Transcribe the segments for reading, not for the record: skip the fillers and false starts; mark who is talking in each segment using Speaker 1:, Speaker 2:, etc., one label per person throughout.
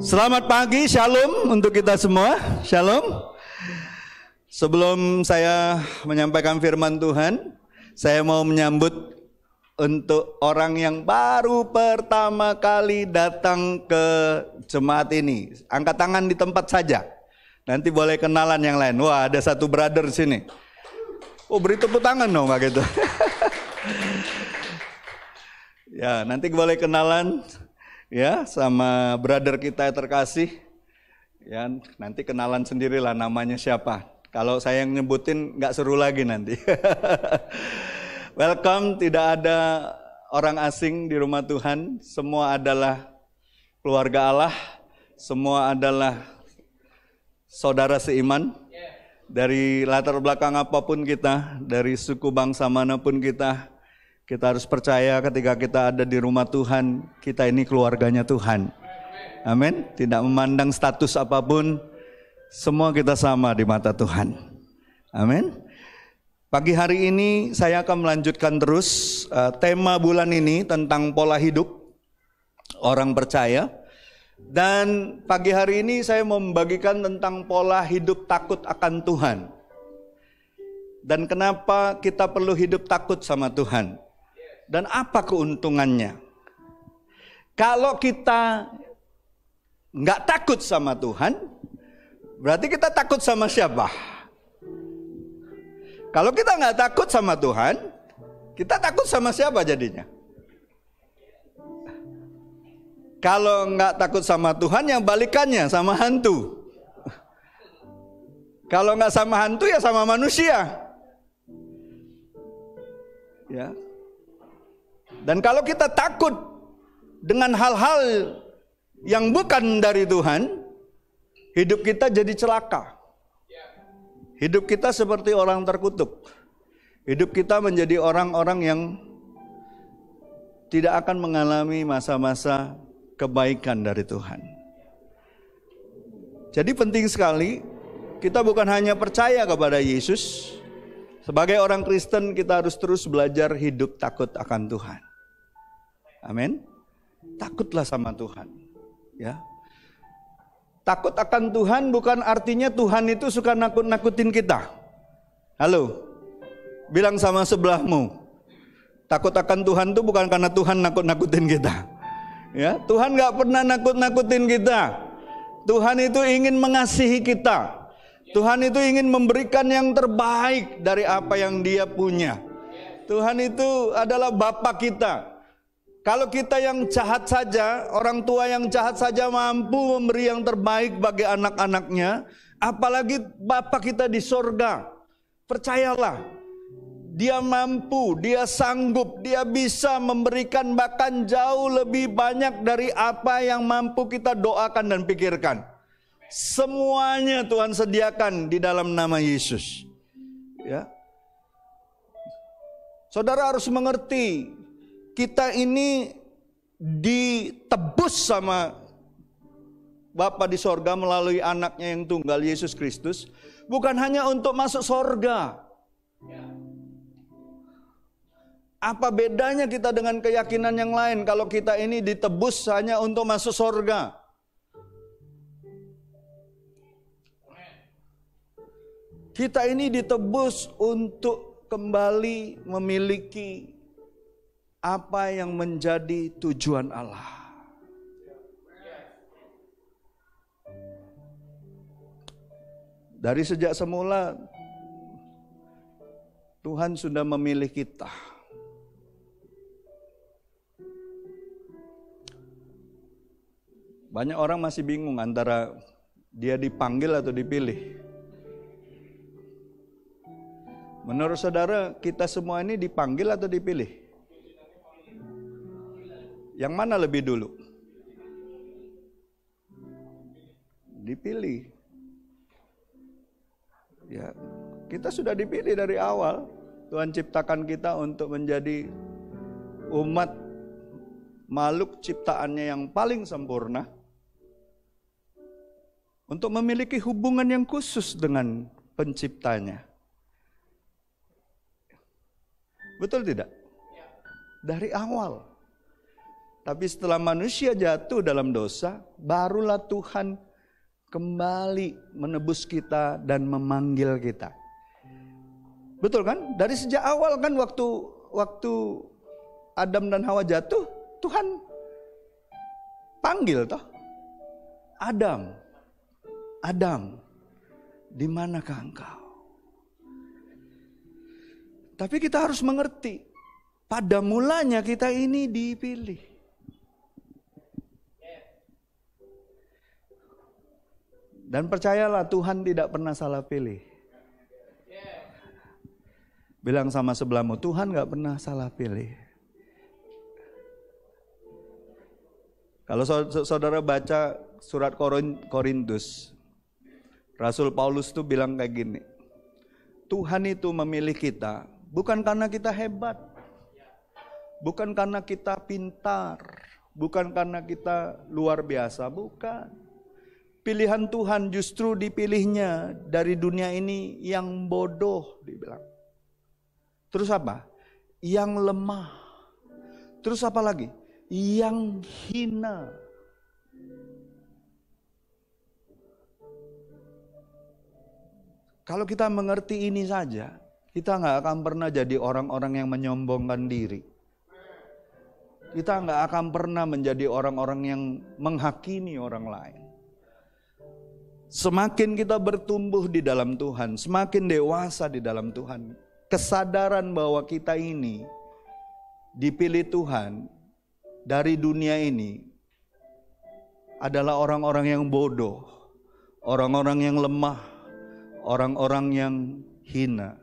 Speaker 1: Selamat pagi, shalom untuk kita semua. Shalom. Sebelum saya menyampaikan firman Tuhan, saya mau menyambut untuk orang yang baru pertama kali datang ke jemaat ini. Angkat tangan di tempat saja. Nanti boleh kenalan yang lain. Wah, ada satu brother di sini. Oh, beri tepuk tangan dong Pak gitu. Ya, nanti boleh kenalan ya sama brother kita yang terkasih. Ya, nanti kenalan sendirilah namanya siapa. Kalau saya yang nyebutin nggak seru lagi nanti. Welcome, tidak ada orang asing di rumah Tuhan. Semua adalah keluarga Allah. Semua adalah saudara seiman. Dari latar belakang apapun kita, dari suku bangsa manapun kita harus percaya ketika kita ada di rumah Tuhan, kita ini keluarganya Tuhan. Amin. Tidak memandang status apapun, semua kita sama di mata Tuhan. Amin. Pagi hari ini saya akan melanjutkan terus tema bulan ini tentang pola hidup orang percaya. Dan pagi hari ini saya mau membagikan tentang pola hidup takut akan Tuhan. Dan kenapa kita perlu hidup takut sama Tuhan. Dan apa keuntungannya? Kalau kita nggak takut sama Tuhan, berarti kita takut sama siapa? Kalau kita nggak takut sama Tuhan, kita takut sama siapa jadinya? Kalau nggak takut sama Tuhan, yang balikannya sama hantu. Kalau nggak sama hantu, ya sama manusia. Ya. Dan kalau kita takut dengan hal-hal yang bukan dari Tuhan, hidup kita jadi celaka. Hidup kita seperti orang terkutuk. Hidup kita menjadi orang-orang yang tidak akan mengalami masa-masa kebaikan dari Tuhan. Jadi penting sekali, kita bukan hanya percaya kepada Yesus. Sebagai orang Kristen kita harus terus belajar hidup takut akan Tuhan. Amin. Takutlah sama Tuhan. Ya. Takut akan Tuhan bukan artinya Tuhan itu suka nakut-nakutin kita. Halo. Bilang sama sebelahmu. Takut akan Tuhan itu bukan karena Tuhan nakut-nakutin kita. Ya, Tuhan gak pernah nakut-nakutin kita. Tuhan itu ingin mengasihi kita. Tuhan itu ingin memberikan yang terbaik dari apa yang Dia punya. Tuhan itu adalah Bapa kita. Kalau kita yang jahat saja, orang tua yang jahat saja mampu memberi yang terbaik bagi anak-anaknya, apalagi Bapa kita di sorga. Percayalah, Dia mampu, Dia sanggup, Dia bisa memberikan bahkan jauh lebih banyak dari apa yang mampu kita doakan dan pikirkan. Semuanya Tuhan sediakan di dalam nama Yesus. Ya. Saudara harus mengerti, kita ini ditebus sama Bapa di sorga melalui anaknya yang tunggal Yesus Kristus. Bukan hanya untuk masuk sorga. Apa bedanya kita dengan keyakinan yang lain kalau kita ini ditebus hanya untuk masuk sorga? Kita ini ditebus untuk kembali memiliki apa yang menjadi tujuan Allah. Dari sejak semula Tuhan sudah memilih kita. Banyak orang masih bingung antara dia dipanggil atau dipilih. Menurut saudara, kita semua ini dipanggil atau dipilih? Yang mana lebih dulu? Dipilih. Ya, kita sudah dipilih dari awal. Tuhan ciptakan kita untuk menjadi umat makhluk ciptaannya yang paling sempurna. Untuk memiliki hubungan yang khusus dengan penciptanya. Betul tidak? Dari awal. Tapi setelah manusia jatuh dalam dosa, barulah Tuhan kembali menebus kita dan memanggil kita. Betul kan? Dari sejak awal kan waktu Adam dan Hawa jatuh, Tuhan panggil toh. Adam, Adam, di manakah engkau? Tapi kita harus mengerti, pada mulanya kita ini dipilih. Dan percayalah, Tuhan tidak pernah salah pilih. Bilang sama sebelahmu, Tuhan gak pernah salah pilih. Kalau saudara baca surat Korintus, Rasul Paulus tuh bilang kayak gini, Tuhan itu memilih kita bukan karena kita hebat, bukan karena kita pintar, bukan karena kita luar biasa, bukan. Pilihan Tuhan justru dipilihnya dari dunia ini yang bodoh, dibilang. Terus apa? Yang lemah. Terus apa lagi? Yang hina. Kalau kita mengerti ini saja, kita nggak akan pernah jadi orang-orang yang menyombongkan diri. Kita nggak akan pernah menjadi orang-orang yang menghakimi orang lain. Semakin kita bertumbuh di dalam Tuhan, semakin dewasa di dalam Tuhan, kesadaran bahwa kita ini dipilih Tuhan dari dunia ini adalah orang-orang yang bodoh, orang-orang yang lemah, orang-orang yang hina.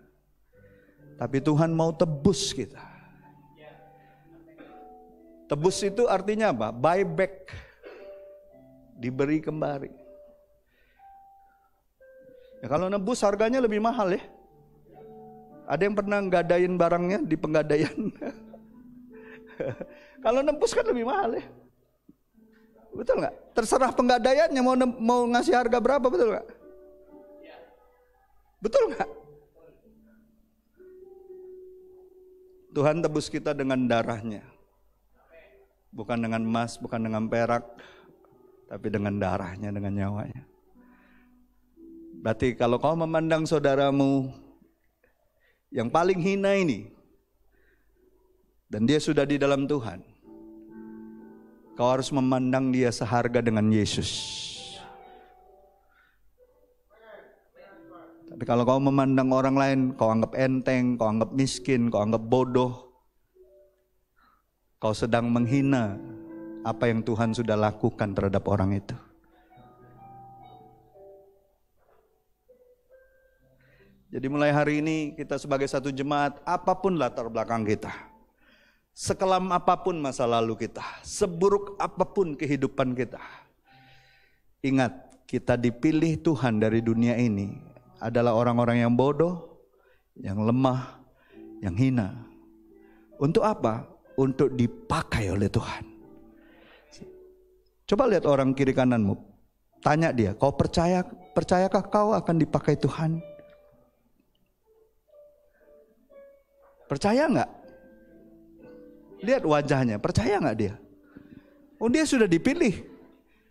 Speaker 1: Tapi Tuhan mau tebus kita. Tebus itu artinya apa? Buy back, diberi kembali. Ya, kalau nebus harganya lebih mahal ya. Ada yang pernah nggadain barangnya di penggadaian? Kalau nebus kan lebih mahal ya. Betul nggak? Terserah penggadaiannya mau ngasih harga berapa, betul nggak? Betul nggak? Tuhan tebus kita dengan darahnya. Bukan dengan emas, bukan dengan perak, tapi dengan darahnya, dengan nyawanya. Berarti kalau kau memandang saudaramu yang paling hina ini, dan dia sudah di dalam Tuhan, kau harus memandang dia seharga dengan Yesus. Tapi kalau kau memandang orang lain, kau anggap enteng, kau anggap miskin, kau anggap bodoh, kau sedang menghina apa yang Tuhan sudah lakukan terhadap orang itu. Jadi mulai hari ini kita sebagai satu jemaat, apapun latar belakang kita, sekelam apapun masa lalu kita, seburuk apapun kehidupan kita, ingat, kita dipilih Tuhan dari dunia ini adalah orang-orang yang bodoh, yang lemah, yang hina. Untuk apa? Untuk dipakai oleh Tuhan. Coba lihat orang kiri kananmu, tanya dia, kau percayakah kau akan dipakai Tuhan? Percaya nggak? Lihat wajahnya, percaya nggak dia? Oh, dia sudah dipilih.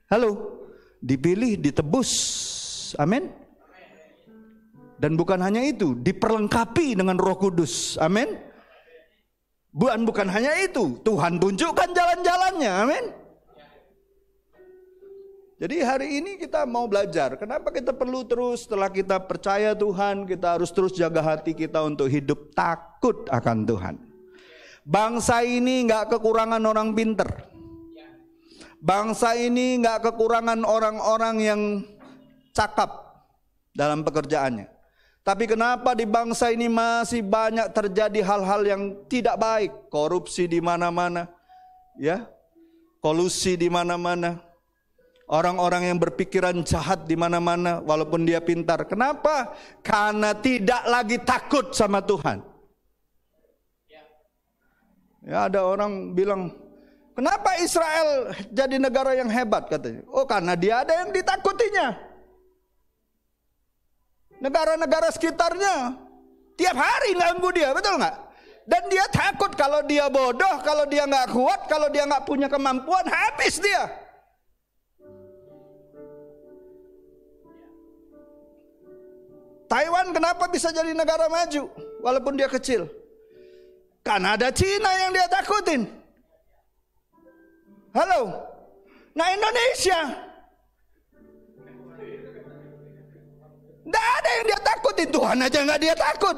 Speaker 1: Halo, dipilih, ditebus. Amin. Dan bukan hanya itu, diperlengkapi dengan Roh Kudus. Amin. Bukan hanya itu, Tuhan tunjukkan jalan-jalannya. Amin. Jadi hari ini kita mau belajar. Kenapa kita perlu terus setelah kita percaya Tuhan, kita harus terus jaga hati kita untuk hidup takut akan Tuhan. Bangsa ini nggak kekurangan orang pinter. Bangsa ini nggak kekurangan orang-orang yang cakap dalam pekerjaannya. Tapi kenapa di bangsa ini masih banyak terjadi hal-hal yang tidak baik? Korupsi di mana-mana, ya, kolusi di mana-mana. Orang-orang yang berpikiran jahat di mana-mana walaupun dia pintar. Kenapa? Karena tidak lagi takut sama Tuhan. Ya, ada orang bilang, kenapa Israel jadi negara yang hebat katanya? Oh, karena dia ada yang ditakutinya. Negara-negara sekitarnya tiap hari ganggu dia, betul nggak? Dan dia takut kalau dia bodoh, kalau dia nggak kuat, kalau dia nggak punya kemampuan, habis dia. Taiwan kenapa bisa jadi negara maju walaupun dia kecil? Karena ada Cina yang dia takutin. Halo. Nah Indonesia, nggak ada yang dia takutin, Tuhan aja nggak dia takut.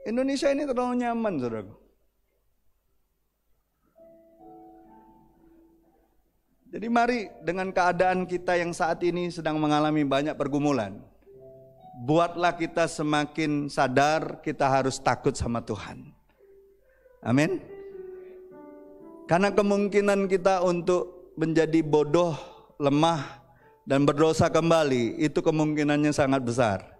Speaker 1: Indonesia ini terlalu nyaman, saudaraku. Jadi mari dengan keadaan kita yang saat ini sedang mengalami banyak pergumulan, buatlah kita semakin sadar kita harus takut sama Tuhan. Amin. Karena kemungkinan kita untuk menjadi bodoh, lemah, dan berdosa kembali, itu kemungkinannya sangat besar.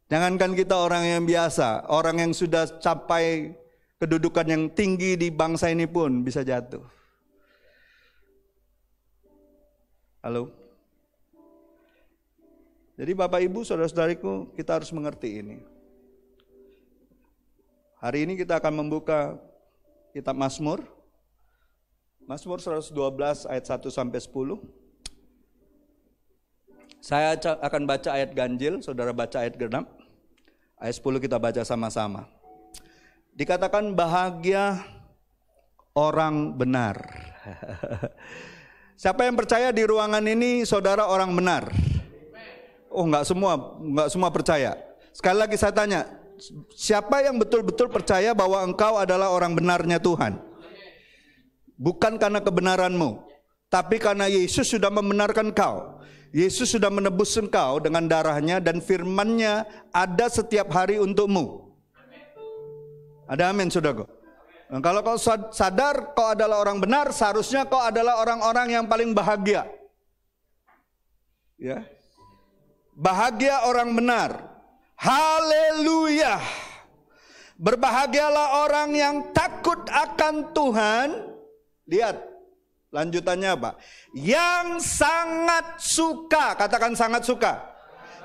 Speaker 1: Jangankan kita orang yang biasa, orang yang sudah capai kedudukan yang tinggi di bangsa ini pun bisa jatuh. Halo? Jadi Bapak Ibu, saudara-saudariku, kita harus mengerti ini. Hari ini kita akan membuka kitab Mazmur. Mazmur 112 ayat 1 sampai 10. Saya akan baca ayat ganjil, saudara baca ayat genap. Ayat 10 kita baca sama-sama. Dikatakan bahagia orang benar. Siapa yang percaya di ruangan ini saudara orang benar? Oh, enggak semua percaya. Sekali lagi saya tanya, siapa yang betul-betul percaya bahwa engkau adalah orang benarnya Tuhan? Bukan karena kebenaranmu, tapi karena Yesus sudah membenarkan engkau. Yesus sudah menebus engkau dengan darahnya dan firman-Nya ada setiap hari untukmu. Ada amin, saudaraku. Nah, kalau kau sadar kau adalah orang benar, seharusnya kau adalah orang-orang yang paling bahagia. Ya. Bahagia orang benar. Haleluya. Berbahagialah orang yang takut akan Tuhan. Lihat lanjutannya apa? Yang sangat suka, katakan sangat suka.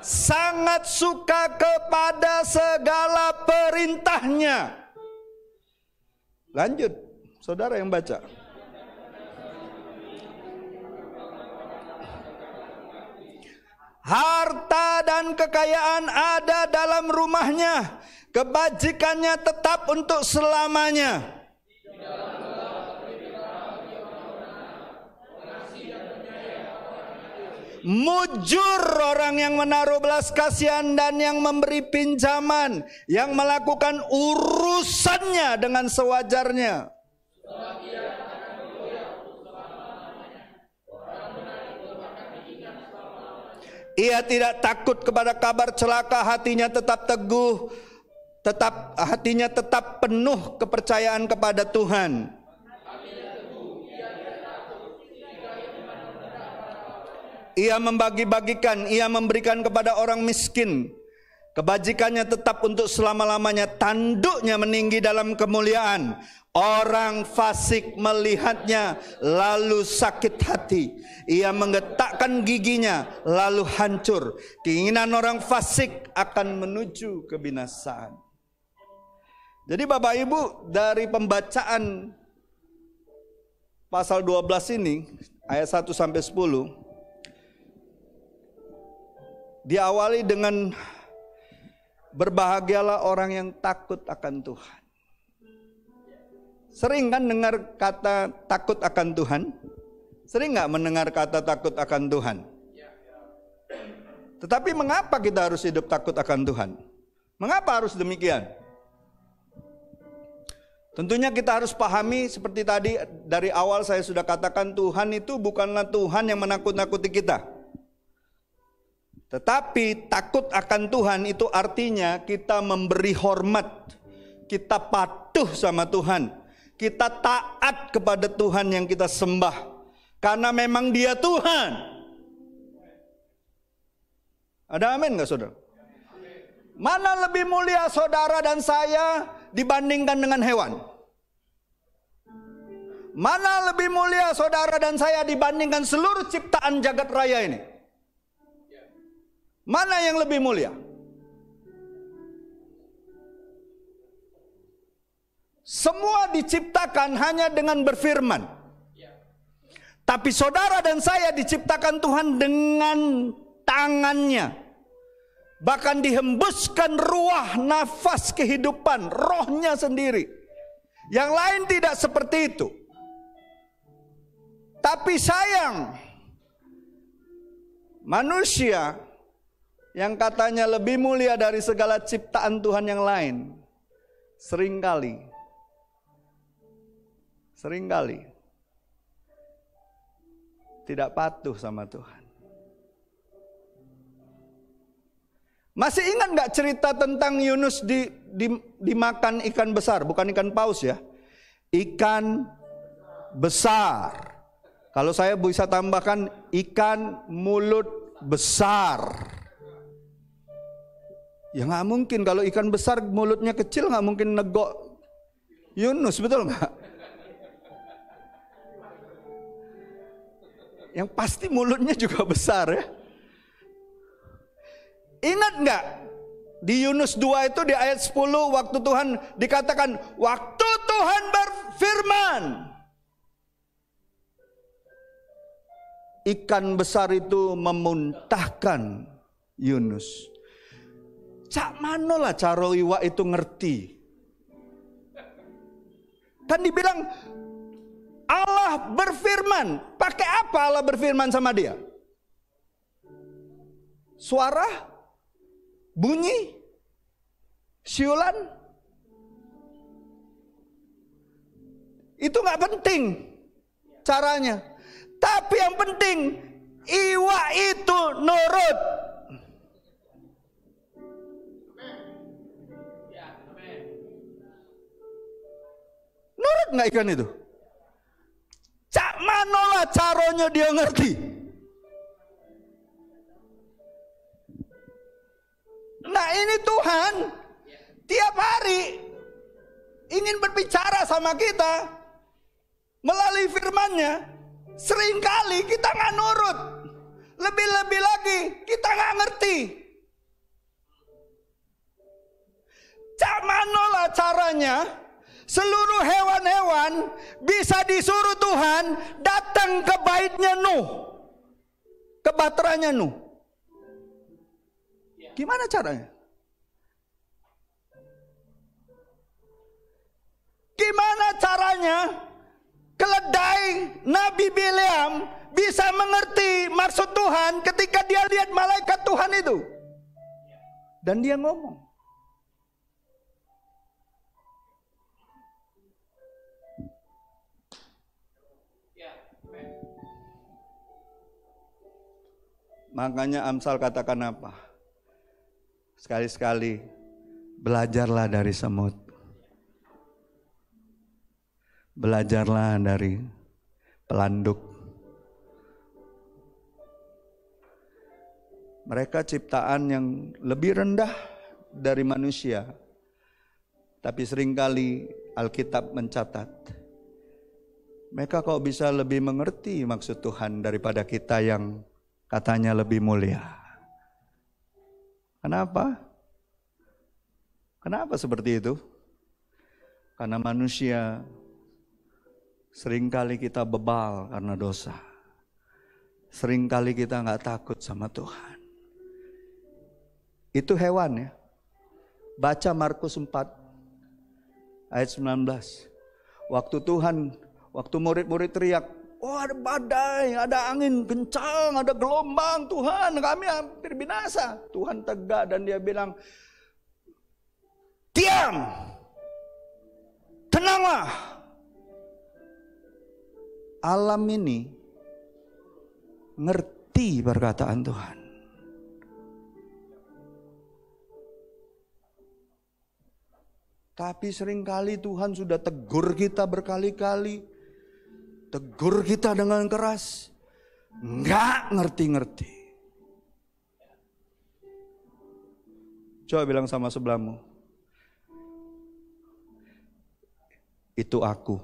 Speaker 1: Sangat suka kepada segala perintahnya. Lanjut, saudara yang baca. Harta dan kekayaan ada dalam rumahnya, kebajikannya tetap untuk selamanya. Mujur orang yang menaruh belas kasihan dan yang memberi pinjaman, yang melakukan urusannya dengan sewajarnya. Ia tidak takut kepada kabar celaka, hatinya tetap teguh, hatinya tetap penuh kepercayaan kepada Tuhan. Ia membagi-bagikan, ia memberikan kepada orang miskin. Kebajikannya tetap untuk selama-lamanya, tanduknya meninggi dalam kemuliaan. Orang fasik melihatnya lalu sakit hati. Ia menggetakkan giginya lalu hancur. Keinginan orang fasik akan menuju kebinasaan. Jadi Bapak Ibu, dari pembacaan pasal 12 ini ayat 1 sampai 10 diawali dengan berbahagialah orang yang takut akan Tuhan. Sering kan dengar kata takut akan Tuhan? Sering nggak mendengar kata takut akan Tuhan? Tetapi mengapa kita harus hidup takut akan Tuhan? Mengapa harus demikian? Tentunya kita harus pahami seperti tadi dari awal saya sudah katakan, Tuhan itu bukanlah Tuhan yang menakut-nakuti kita. Tetapi takut akan Tuhan itu artinya kita memberi hormat, kita patuh sama Tuhan, kita taat kepada Tuhan yang kita sembah, karena memang Dia Tuhan. Ada amin gak saudara? Mana lebih mulia saudara dan saya dibandingkan dengan hewan? Mana lebih mulia saudara dan saya dibandingkan seluruh ciptaan jagat raya ini? Mana yang lebih mulia? Semua diciptakan hanya dengan berfirman. Tapi saudara dan saya diciptakan Tuhan dengan tangannya. Bahkan dihembuskan ruah, nafas kehidupan, rohnya sendiri. Yang lain tidak seperti itu. Tapi sayang, manusia yang katanya lebih mulia dari segala ciptaan Tuhan yang lain, seringkali tidak patuh sama Tuhan. Masih ingat gak cerita tentang Yunus dimakan ikan besar? Bukan ikan paus ya, ikan besar. Kalau saya bisa tambahkan ikan mulut besar. Ya gak mungkin, kalau ikan besar mulutnya kecil gak mungkin negok Yunus, betul gak? Yang pasti mulutnya juga besar ya. Ingat nggak di Yunus 2 itu di ayat 10 waktu Tuhan dikatakan waktu Tuhan berfirman, ikan besar itu memuntahkan Yunus. Cak manolah cara iwak itu ngerti. Kan dibilang Allah berfirman. Pakai apa Allah berfirman sama dia? Suara? Bunyi? Siulan? Itu gak penting caranya. Tapi yang penting iwak itu nurut. Nurut gak ikan itu? Cak manolah caranya dia ngerti. Nah ini Tuhan tiap hari ingin berbicara sama kita melalui firman-Nya. Seringkali kita nggak nurut. Lebih-lebih lagi kita nggak ngerti. Cak manolah caranya seluruh hewan-hewan bisa disuruh Tuhan datang ke baitnya Nuh, ke bahteranya Nuh. Gimana caranya? Gimana caranya keledai Nabi Bileam bisa mengerti maksud Tuhan ketika dia lihat malaikat Tuhan itu? Dan dia ngomong. Makanya Amsal katakan apa? Sekali-sekali belajarlah dari semut. Belajarlah dari pelanduk. Mereka ciptaan yang lebih rendah dari manusia. Tapi seringkali Alkitab mencatat, mereka kok bisa lebih mengerti maksud Tuhan daripada kita yang katanya lebih mulia. Kenapa? Kenapa seperti itu? Karena manusia seringkali kita bebal karena dosa. Seringkali kita gak takut sama Tuhan. Itu hewan ya. Baca Markus 4 ayat 19. Waktu murid-murid teriak, oh ada badai, ada angin kencang, ada gelombang, Tuhan kami hampir binasa. Tuhan tegak dan dia bilang, diam, tenanglah. Alam ini ngerti perkataan Tuhan. Tapi seringkali Tuhan sudah tegur kita berkali-kali. Tegur kita dengan keras. Nggak ngerti-ngerti. Coba bilang sama sebelahmu. Itu aku.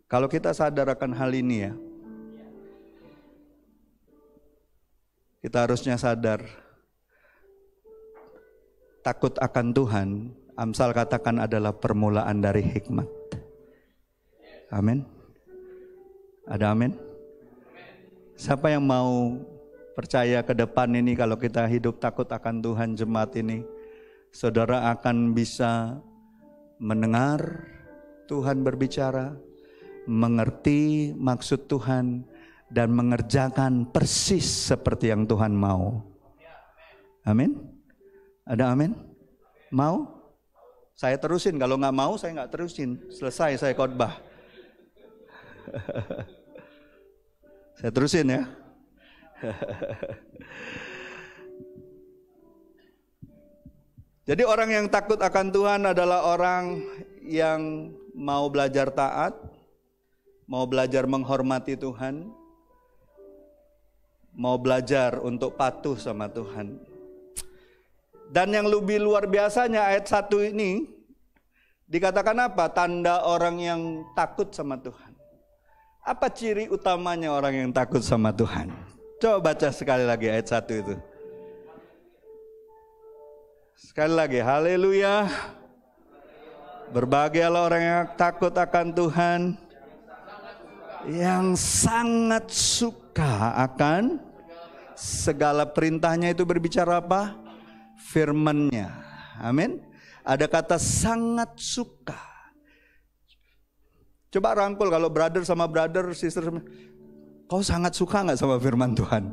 Speaker 1: Kalau kita sadar akan hal ini ya, kita harusnya sadar, takut akan Tuhan, Amsal katakan adalah permulaan dari hikmat. Amin. Ada amin? Siapa yang mau percaya ke depan ini kalau kita hidup takut akan Tuhan jemaat ini, saudara akan bisa mendengar Tuhan berbicara, mengerti maksud Tuhan, dan mengerjakan persis seperti yang Tuhan mau. Amin? Ada amin? Mau? Saya terusin, kalau nggak mau saya nggak terusin. Selesai saya khotbah. Saya terusin ya. Jadi orang yang takut akan Tuhan adalah orang yang mau belajar taat, mau belajar menghormati Tuhan, mau belajar untuk patuh sama Tuhan. Dan yang lebih luar biasanya ayat 1 ini dikatakan apa? Tanda orang yang takut sama Tuhan. Apa ciri utamanya orang yang takut sama Tuhan? Coba baca sekali lagi ayat 1 itu. Sekali lagi, haleluya. Berbahagialah orang yang takut akan Tuhan, yang sangat suka akan segala perintahnya. Itu berbicara apa? Firman-Nya. Amin. Ada kata sangat suka. Coba rangkul kalau brother sama brother, sister sama, kau sangat suka gak sama firman Tuhan?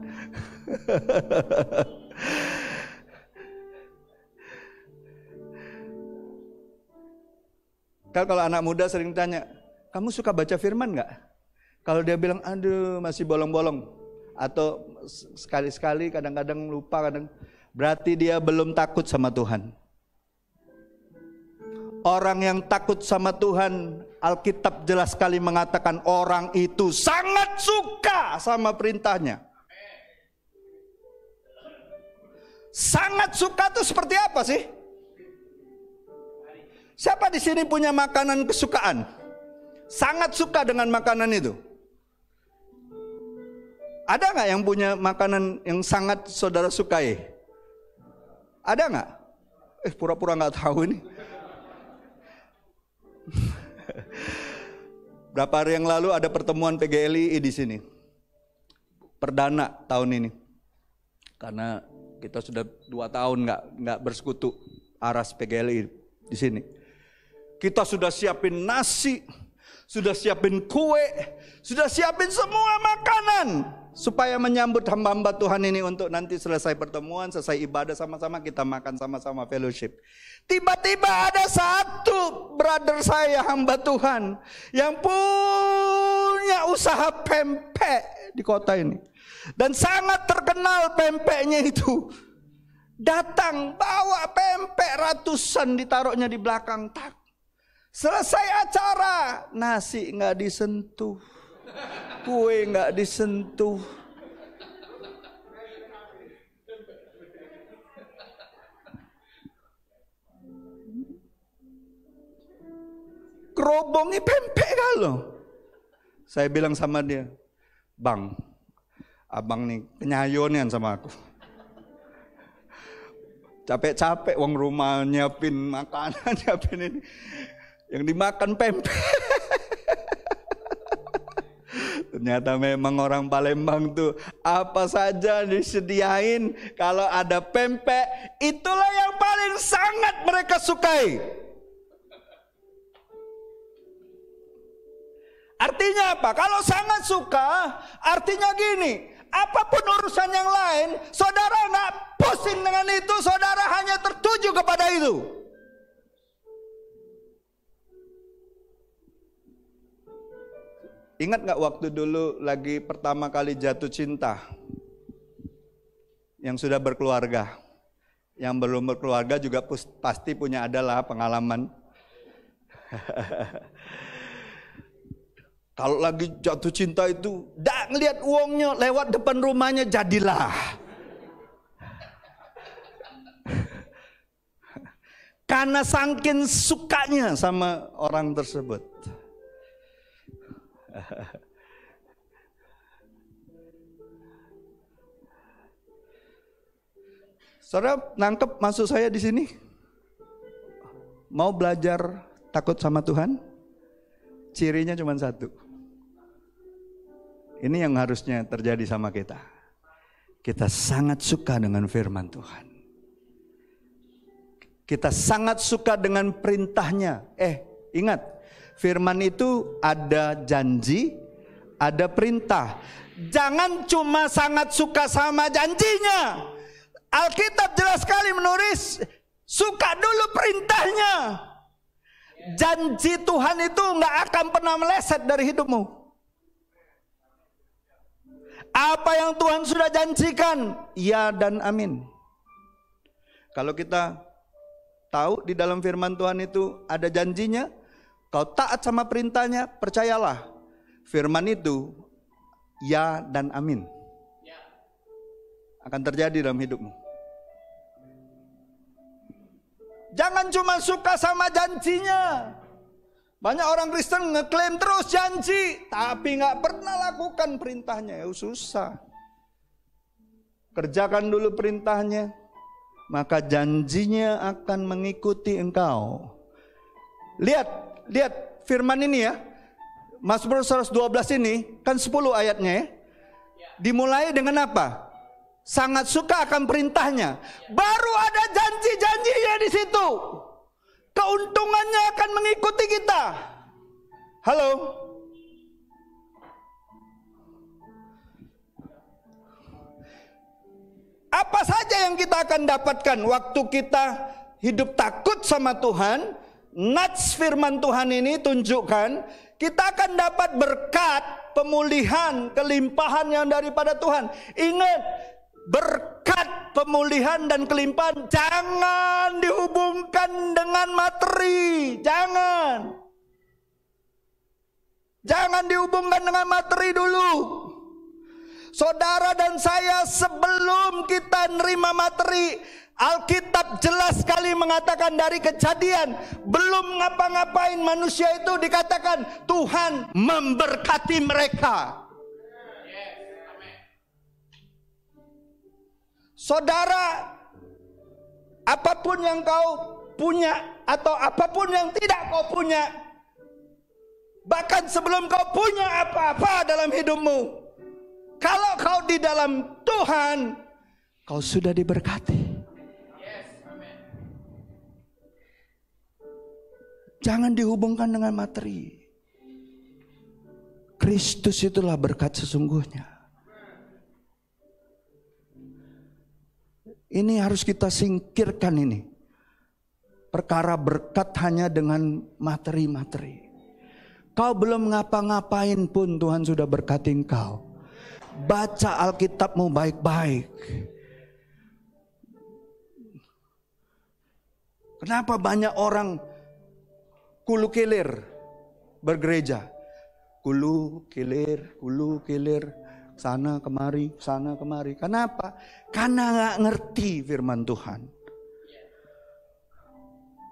Speaker 1: Kalau anak muda sering tanya, kamu suka baca firman gak? Kalau dia bilang, aduh masih bolong-bolong, atau sekali-sekali kadang-kadang lupa, berarti dia belum takut sama Tuhan. Orang yang takut sama Tuhan, Alkitab jelas sekali mengatakan orang itu sangat suka sama perintahnya. Sangat suka itu seperti apa sih? Siapa di sini punya makanan kesukaan? Sangat suka dengan makanan itu. Ada nggak yang punya makanan yang sangat saudara sukai? Ada nggak? Pura-pura nggak tahu ini. Berapa hari yang lalu ada pertemuan PGLI di sini. Perdana tahun ini. Karena kita sudah 2 tahun nggak bersekutu aras PGLI di sini. Kita sudah siapin nasi, sudah siapin kue, sudah siapin semua makanan supaya menyambut hamba-hamba Tuhan ini untuk nanti selesai pertemuan, selesai ibadah sama-sama kita makan sama-sama fellowship. Tiba-tiba ada satu brother saya hamba Tuhan yang punya usaha pempek di kota ini. Dan sangat terkenal pempeknya itu. Datang bawa pempek ratusan ditaruhnya di belakang tak. Selesai acara, nasi nggak disentuh, kue nggak disentuh. Kerobongnya pempek kalau. Saya bilang sama dia, Bang, abang nih penyayonian sama aku. Capek-capek uang rumah nyiapin makanan, nyiapin ini. Yang dimakan pempek. Ternyata memang orang Palembang tuh apa saja disediain, kalau ada pempek itulah yang paling sangat mereka sukai. Artinya apa? Kalau sangat suka, artinya gini, apapun urusan yang lain, saudara nggak pusing dengan itu, saudara hanya tertuju kepada itu. Ingat gak waktu dulu lagi pertama kali jatuh cinta? Yang sudah berkeluarga, yang belum berkeluarga juga pasti punya adalah pengalaman. Kalau lagi jatuh cinta itu, dak ngelihat uangnya lewat depan rumahnya jadilah. Karena saking sukanya sama orang tersebut. Saudara nangkep maksud saya di sini? Mau belajar takut sama Tuhan? Cirinya cuma satu. Ini yang harusnya terjadi sama kita. Kita sangat suka dengan firman Tuhan. Kita sangat suka dengan perintahnya. Ingat, firman itu ada janji, ada perintah. Jangan cuma sangat suka sama janjinya. Alkitab jelas sekali menulis, suka dulu perintahnya. Janji Tuhan itu nggak akan pernah meleset dari hidupmu. Apa yang Tuhan sudah janjikan, ya dan amin. Kalau kita tahu di dalam firman Tuhan itu ada janjinya, kau taat sama perintahnya, percayalah. Firman itu ya dan amin. Akan terjadi dalam hidupmu. Jangan cuma suka sama janjinya. Banyak orang Kristen ngeklaim terus janji, tapi nggak pernah lakukan perintahnya. Ya susah. Kerjakan dulu perintahnya, maka janjinya akan mengikuti engkau. Lihat firman ini ya. Mazmur 112 ini kan 10 ayatnya ya. Dimulai dengan apa? Sangat suka akan perintahnya. Baru ada janji-janjinya di situ. Keuntungannya akan mengikuti kita. Halo. Apa saja yang kita akan dapatkan waktu kita hidup takut sama Tuhan? Nats firman Tuhan ini tunjukkan kita akan dapat berkat, pemulihan, kelimpahan yang daripada Tuhan. Ingat, berkat, pemulihan dan kelimpahan jangan dihubungkan dengan materi. Jangan dihubungkan dengan materi dulu. Saudara dan saya sebelum kita nerima materi, Alkitab jelas sekali mengatakan dari Kejadian, belum ngapa-ngapain manusia itu dikatakan Tuhan memberkati mereka. Saudara, apapun yang kau punya atau apapun yang tidak kau punya, bahkan sebelum kau punya apa-apa dalam hidupmu, kalau kau di dalam Tuhan, kau sudah diberkati. Jangan dihubungkan dengan materi. Kristus itulah berkat sesungguhnya. Ini harus kita singkirkan ini. Perkara berkat hanya dengan materi-materi. Kau belum ngapa-ngapain pun Tuhan sudah berkati engkau. Baca Alkitabmu baik-baik. Kenapa banyak orang kulu kilir bergereja? Kulu kilir. Sana kemari. Kenapa? Karena gak ngerti firman Tuhan.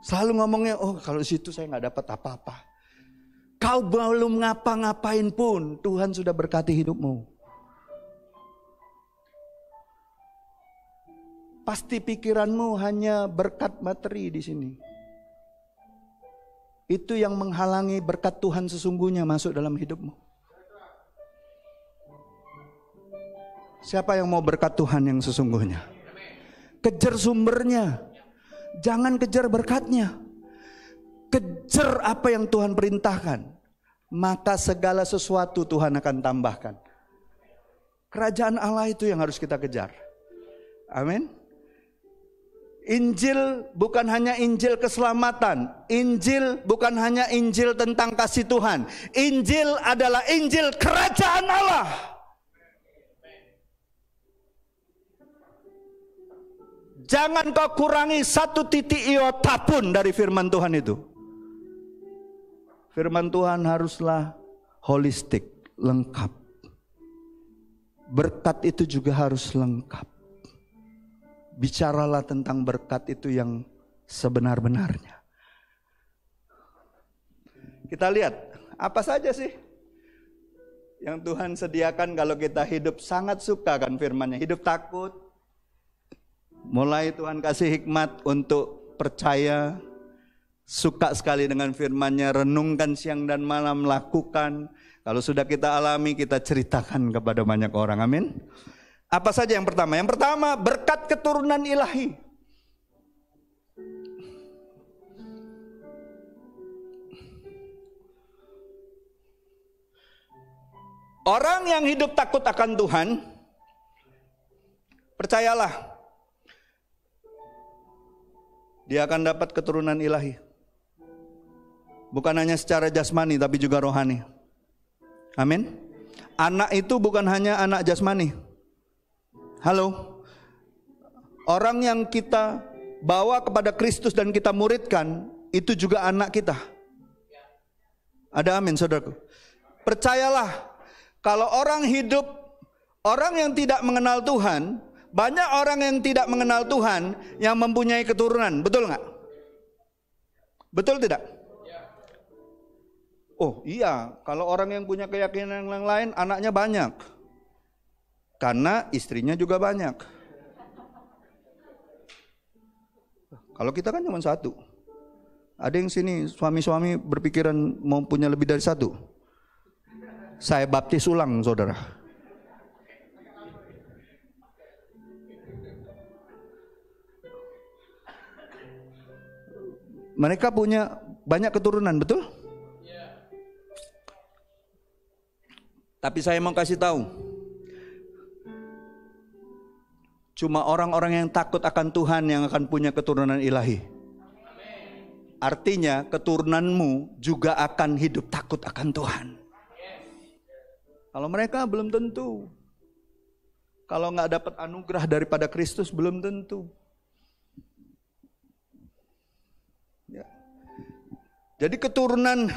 Speaker 1: Selalu ngomongnya, kalau situ saya gak dapat apa-apa. Kau belum ngapa-ngapain pun Tuhan sudah berkati hidupmu. Pasti pikiranmu hanya berkat materi di sini. Itu yang menghalangi berkat Tuhan sesungguhnya masuk dalam hidupmu. Siapa yang mau berkat Tuhan yang sesungguhnya? Kejar sumbernya. Jangan kejar berkatnya. Kejar apa yang Tuhan perintahkan. Maka segala sesuatu Tuhan akan tambahkan. Kerajaan Allah itu yang harus kita kejar. Amin. Injil bukan hanya Injil keselamatan. Injil bukan hanya Injil tentang kasih Tuhan. Injil adalah Injil kerajaan Allah. Jangan kau kurangi satu titik iota pun dari firman Tuhan itu. Firman Tuhan haruslah holistik, lengkap. Berkat itu juga harus lengkap. Bicaralah tentang berkat itu yang sebenar-benarnya. Kita lihat, apa saja sih yang Tuhan sediakan kalau kita hidup sangat suka kan firman-Nya, hidup takut. Mulai Tuhan kasih hikmat untuk percaya, suka sekali dengan firman-Nya, renungkan siang dan malam, lakukan. Kalau sudah kita alami, kita ceritakan kepada banyak orang. Amin. Apa saja yang pertama? Yang pertama, berkat keturunan ilahi. Orang yang hidup takut akan Tuhan, percayalah, dia akan dapat keturunan ilahi. Bukan hanya secara jasmani, tapi juga rohani. Amin. Anak itu bukan hanya anak jasmani. Halo. Orang yang kita bawa kepada Kristus dan kita muridkan, itu juga anak kita. Ada amin, saudaraku. Percayalah, kalau orang hidup, orang yang tidak mengenal Tuhan, banyak orang yang tidak mengenal Tuhan yang mempunyai keturunan, betul nggak? Betul tidak? Oh iya, kalau orang yang punya keyakinan yang lain, anaknya banyak. Karena istrinya juga banyak. Kalau kita kan cuma satu. Ada yang sini suami-suami berpikiran mau punya lebih dari satu. Saya baptis ulang, saudara. Mereka punya banyak keturunan, betul? Tapi saya mau kasih tahu, cuma orang-orang yang takut akan Tuhan yang akan punya keturunan ilahi. Artinya keturunanmu juga akan hidup takut akan Tuhan. Kalau mereka belum tentu. Kalau nggak dapat anugerah daripada Kristus belum tentu. Ya. Jadi keturunan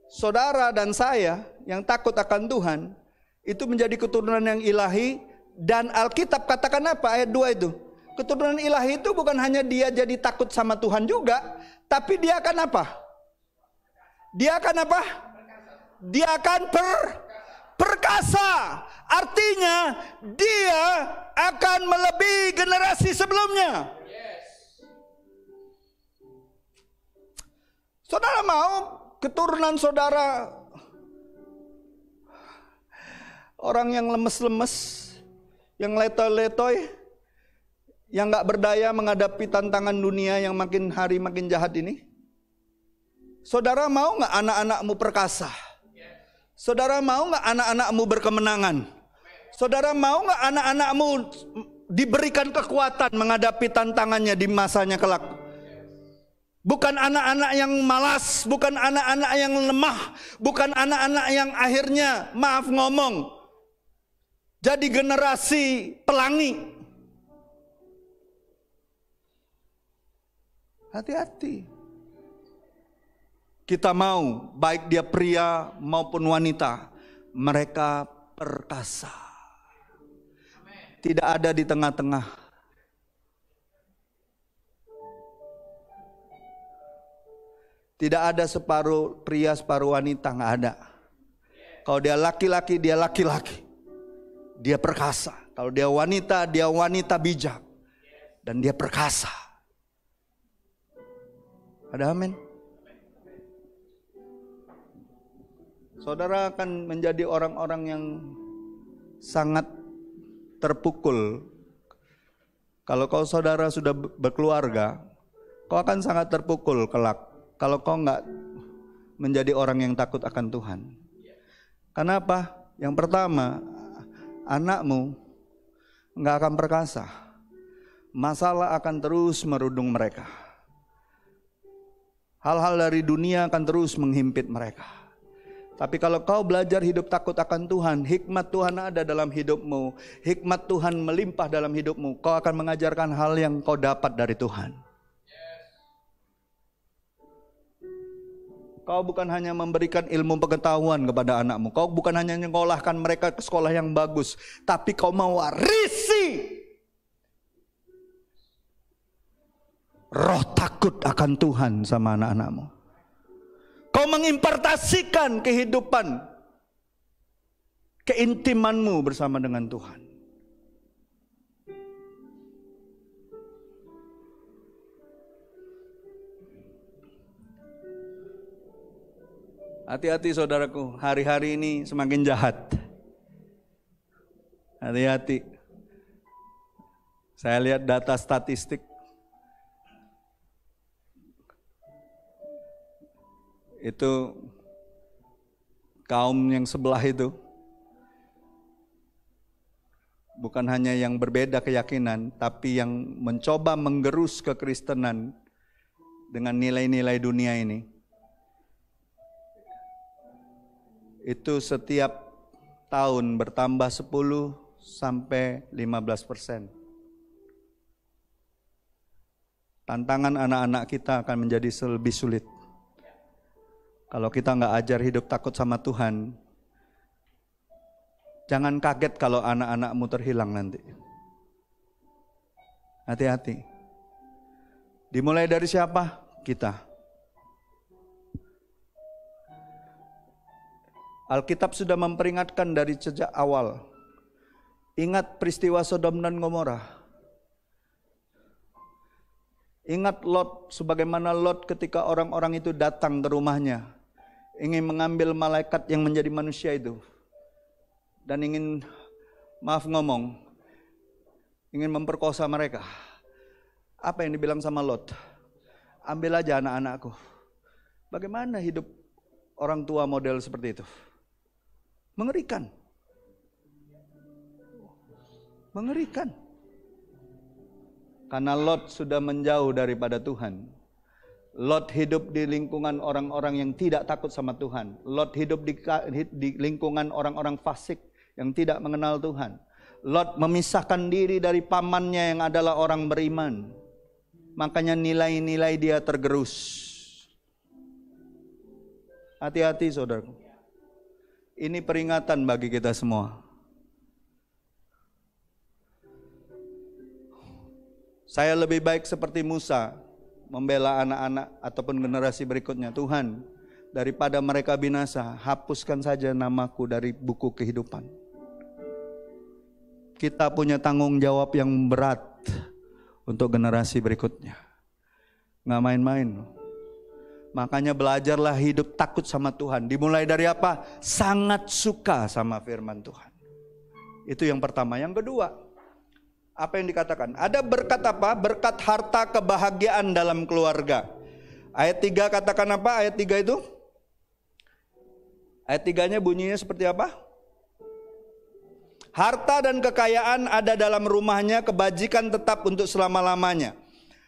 Speaker 1: saudara dan saya yang takut akan Tuhan itu menjadi keturunan yang ilahi. Dan Alkitab katakan apa? Ayat 2 itu. Keturunan ilahi itu bukan hanya dia jadi takut sama Tuhan juga, tapi dia akan apa? Dia akan apa? Dia akan perkasa. Artinya dia akan melebihi generasi sebelumnya. Saudara mau keturunan saudara orang yang lemes-lemes, yang letoy-letoy, yang gak berdaya menghadapi tantangan dunia yang makin hari makin jahat ini? Saudara mau gak anak-anakmu perkasa? Saudara mau gak anak-anakmu berkemenangan? Saudara mau gak anak-anakmu diberikan kekuatan menghadapi tantangannya di masanya kelak? Bukan anak-anak yang malas, bukan anak-anak yang lemah, bukan anak-anak yang akhirnya, maaf ngomong, jadi generasi pelangi. Hati-hati. Kita mau, baik dia pria maupun wanita, mereka perkasa. Tidak ada di tengah-tengah. Tidak ada separuh pria, separuh wanita, nggak ada. Kalau dia laki-laki, dia laki-laki. Dia perkasa. Kalau dia wanita bijak. Dan dia perkasa. Ada amin? Saudara akan menjadi orang-orang yang sangat terpukul. Kalau kau saudara sudah berkeluarga, kau akan sangat terpukul kelak. Kalau kau enggak menjadi orang yang takut akan Tuhan. Kenapa? Yang pertama, anakmu enggak akan perkasa. Masalah akan terus merundung mereka. Hal-hal dari dunia akan terus menghimpit mereka. Tapi kalau kau belajar hidup takut akan Tuhan, hikmat Tuhan ada dalam hidupmu, hikmat Tuhan melimpah dalam hidupmu, kau akan mengajarkan hal yang kau dapat dari Tuhan. Kau bukan hanya memberikan ilmu pengetahuan kepada anakmu, kau bukan hanya menyekolahkan mereka ke sekolah yang bagus, tapi kau mau warisi roh takut akan Tuhan sama anak-anakmu. Kau mengimpartasikan kehidupan keintimanmu bersama dengan Tuhan. Hati-hati saudaraku, hari-hari ini semakin jahat. Hati-hati. Saya lihat data statistik. Itu kaum yang sebelah itu bukan hanya yang berbeda keyakinan, tapi yang mencoba menggerus kekristenan dengan nilai-nilai dunia ini. Itu setiap tahun bertambah 10 sampai 15%. Tantangan anak-anak kita akan menjadi lebih sulit. Kalau kita nggak ajar hidup takut sama Tuhan, jangan kaget kalau anak-anakmu terhilang nanti. Hati-hati. Dimulai dari siapa? Kita. Alkitab sudah memperingatkan dari sejak awal. Ingat peristiwa Sodom dan Gomora. Ingat Lot, sebagaimana Lot ketika orang-orang itu datang ke rumahnya, ingin mengambil malaikat yang menjadi manusia itu. Dan ingin, ingin memperkosa mereka. Apa yang dibilang sama Lot? Ambil aja anak-anakku. Bagaimana hidup orang tua model seperti itu? Mengerikan. Mengerikan. Karena Lot sudah menjauh daripada Tuhan. Lot hidup di lingkungan orang-orang yang tidak takut sama Tuhan. Lot hidup di lingkungan orang-orang fasik yang tidak mengenal Tuhan. Lot memisahkan diri dari pamannya yang adalah orang beriman. Makanya nilai-nilai dia tergerus. Hati-hati saudaraku. Ini peringatan bagi kita semua. Saya lebih baik seperti Musa membela anak-anak ataupun generasi berikutnya. Tuhan, daripada mereka binasa, hapuskan saja namaku dari buku kehidupan. Kita punya tanggung jawab yang berat untuk generasi berikutnya. Nggak main-main. Makanya belajarlah hidup takut sama Tuhan. Dimulai dari apa? Sangat suka sama firman Tuhan. Itu yang pertama. Yang kedua, apa yang dikatakan? Ada berkat apa? Berkat harta kebahagiaan dalam keluarga. Ayat 3 katakan apa? Ayat 3 itu? Ayat 3-nya bunyinya seperti apa? Harta dan kekayaan ada dalam rumahnya, kebajikan tetap untuk selama-lamanya.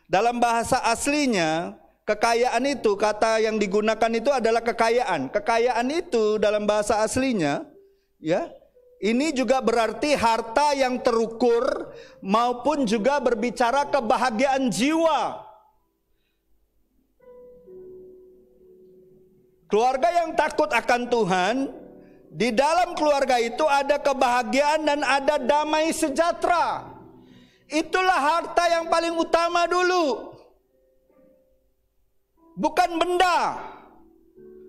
Speaker 1: Dalam bahasa aslinya, kekayaan itu, kata yang digunakan itu adalah kekayaan. Kekayaan itu dalam bahasa aslinya, ya, ini juga berarti harta yang terukur maupun juga berbicara kebahagiaan jiwa. Keluarga yang takut akan Tuhan, di dalam keluarga itu ada kebahagiaan dan ada damai sejahtera. Itulah harta yang paling utama dulu. Bukan benda,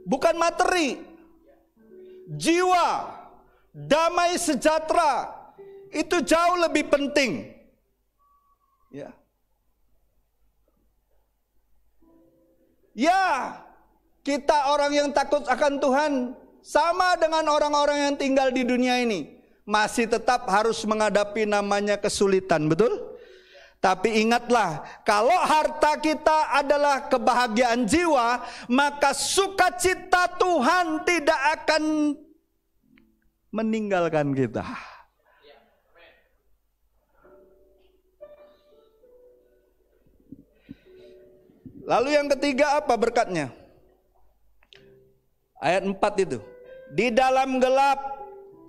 Speaker 1: bukan materi, jiwa, damai sejahtera, itu jauh lebih penting. Ya, kita orang yang takut akan Tuhan sama dengan orang-orang yang tinggal di dunia ini, masih tetap harus menghadapi namanya kesulitan, betul? Tapi ingatlah, kalau harta kita adalah kebahagiaan jiwa, maka sukacita Tuhan tidak akan meninggalkan kita. Lalu yang ketiga apa berkatnya? Ayat 4 itu. Di dalam gelap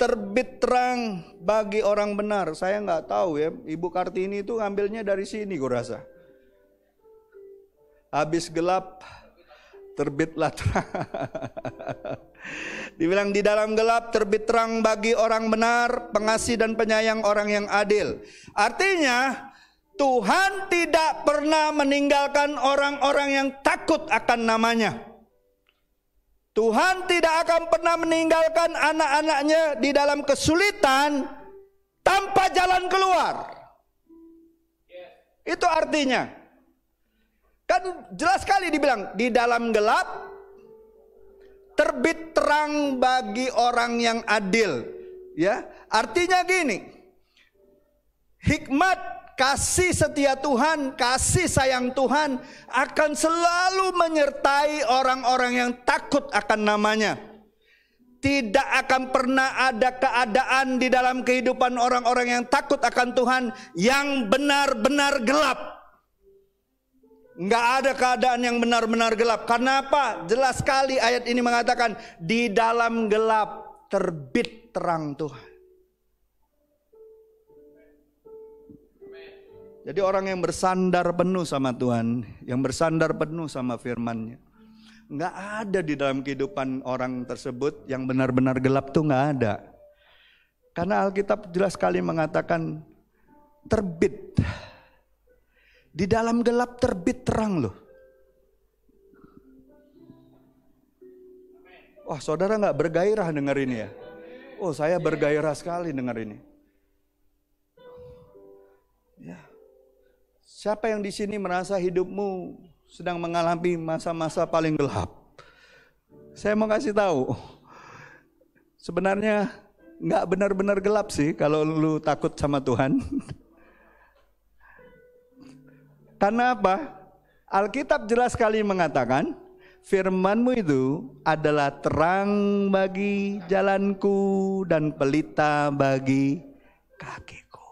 Speaker 1: terbit terang bagi orang benar. Saya nggak tahu ya, Ibu Kartini itu ngambilnya dari sini gue rasa. Habis gelap terbitlah terang. Dibilang di dalam gelap terbit terang bagi orang benar, pengasih dan penyayang orang yang adil. Artinya Tuhan tidak pernah meninggalkan orang-orang yang takut akan namanya. Tuhan tidak akan pernah meninggalkan anak-anaknya di dalam kesulitan tanpa jalan keluar. Itu artinya. Kan jelas sekali dibilang, di dalam gelap terbit terang bagi orang yang adil. Ya, artinya gini. Hikmat, kasih setia Tuhan, kasih sayang Tuhan akan selalu menyertai orang-orang yang takut akan namanya. Tidak akan pernah ada keadaan di dalam kehidupan orang-orang yang takut akan Tuhan yang benar-benar gelap. Enggak ada keadaan yang benar-benar gelap. Karena apa? Jelas sekali ayat ini mengatakan di dalam gelap terbit terang Tuhan. Jadi orang yang bersandar penuh sama Tuhan, yang bersandar penuh sama firman-Nya, nggak ada di dalam kehidupan orang tersebut yang benar-benar gelap tuh nggak ada. Karena Alkitab jelas sekali mengatakan terbit. Di dalam gelap terbit terang loh. Wah, saudara nggak bergairah dengar ini ya? Oh, saya bergairah sekali dengar ini. Ya. Siapa yang di sini merasa hidupmu sedang mengalami masa-masa paling gelap? Saya mau kasih tahu, sebenarnya nggak benar-benar gelap sih kalau lu takut sama Tuhan. Karena apa? Alkitab jelas sekali mengatakan, firman-Mu itu adalah terang bagi jalanku dan pelita bagi kakiku.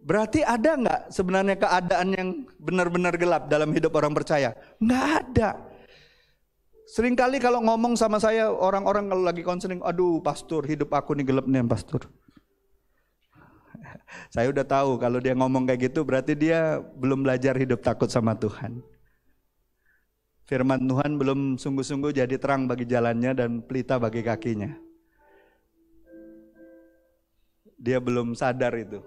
Speaker 1: Berarti ada nggak sebenarnya keadaan yang benar-benar gelap dalam hidup orang percaya? Nggak ada. Seringkali kalau ngomong sama saya orang-orang kalau lagi konseling, aduh pastor hidup aku nih gelap nih pastor. Saya udah tahu kalau dia ngomong kayak gitu berarti dia belum belajar hidup takut sama Tuhan. Firman Tuhan belum sungguh-sungguh jadi terang bagi jalannya dan pelita bagi kakinya. Dia belum sadar itu.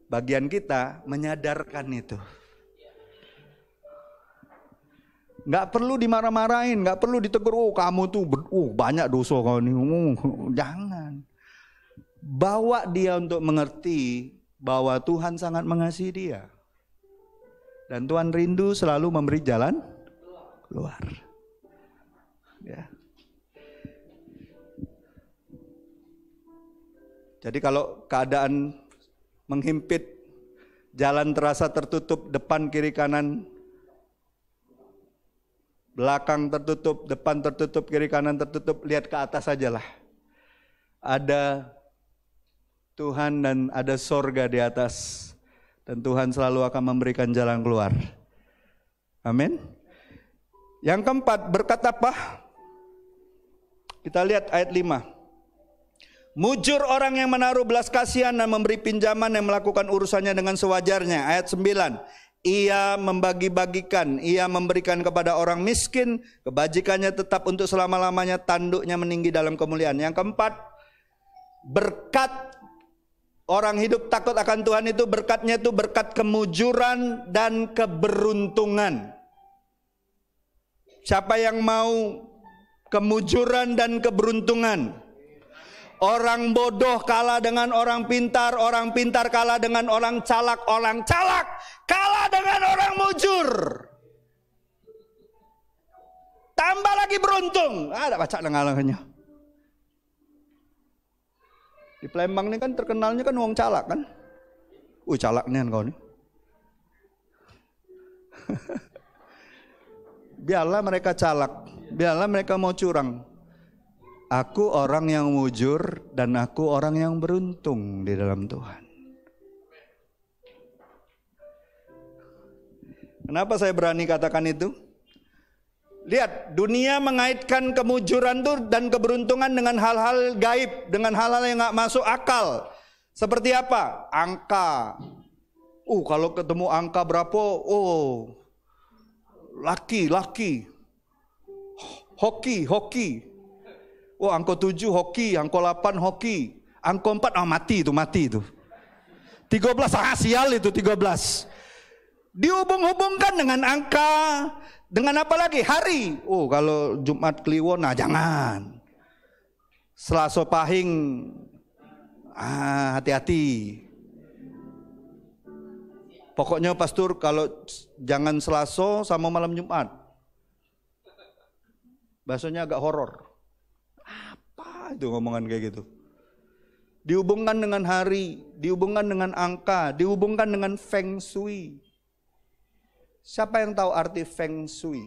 Speaker 1: Bagian kita menyadarkan itu. Nggak perlu dimarah-marahin, nggak perlu ditegur, oh kamu tuh banyak dosa kau nih. Jangan. Bawa dia untuk mengerti bahwa Tuhan sangat mengasihi dia. Dan Tuhan rindu selalu memberi jalan keluar. Ya. Jadi kalau keadaan menghimpit, jalan terasa tertutup, depan kiri kanan, belakang tertutup, depan tertutup, kiri kanan tertutup, lihat ke atas sajalah. Ada Tuhan dan ada sorga di atas, dan Tuhan selalu akan memberikan jalan keluar. Amin. Yang keempat, berkat apa? Kita lihat ayat 5. Mujur orang yang menaruh belas kasihan dan memberi pinjaman yang melakukan urusannya dengan sewajarnya. Ayat 9. Ia membagi-bagikan, ia memberikan kepada orang miskin, kebajikannya tetap untuk selama-lamanya, tanduknya meninggi dalam kemuliaan. Yang keempat, berkat orang hidup takut akan Tuhan itu, berkatnya itu berkat kemujuran dan keberuntungan. Siapa yang mau kemujuran dan keberuntungan? Orang bodoh kalah dengan orang pintar kalah dengan orang calak kalah dengan orang mujur. Tambah lagi beruntung. Ada baca dengalannya. Di Palembang ini kan terkenalnya kan wong calak kan. Calaknya kau nih. Biarlah mereka calak, biarlah mereka mau curang. Aku orang yang mujur dan aku orang yang beruntung di dalam Tuhan. Kenapa saya berani katakan itu? Lihat, dunia mengaitkan kemujuran dan keberuntungan dengan hal-hal gaib, dengan hal-hal yang gak masuk akal. Seperti apa? Angka. Kalau ketemu angka berapa? Laki. Hoki. Angka 7 hoki, angka 8 hoki, angka 4 mati itu. 13 sial itu 13. Dihubung-hubungkan dengan angka, Dengan apa lagi? Hari. Oh, kalau Jumat Kliwon, nah jangan. Selasa Pahing, hati-hati. Pokoknya pastor kalau jangan Selasa sama malam Jumat. Bahasanya agak horor. Apa itu ngomongan kayak gitu? Dihubungkan dengan hari, dihubungkan dengan angka, dihubungkan dengan Feng Shui. Siapa yang tahu arti Feng Shui?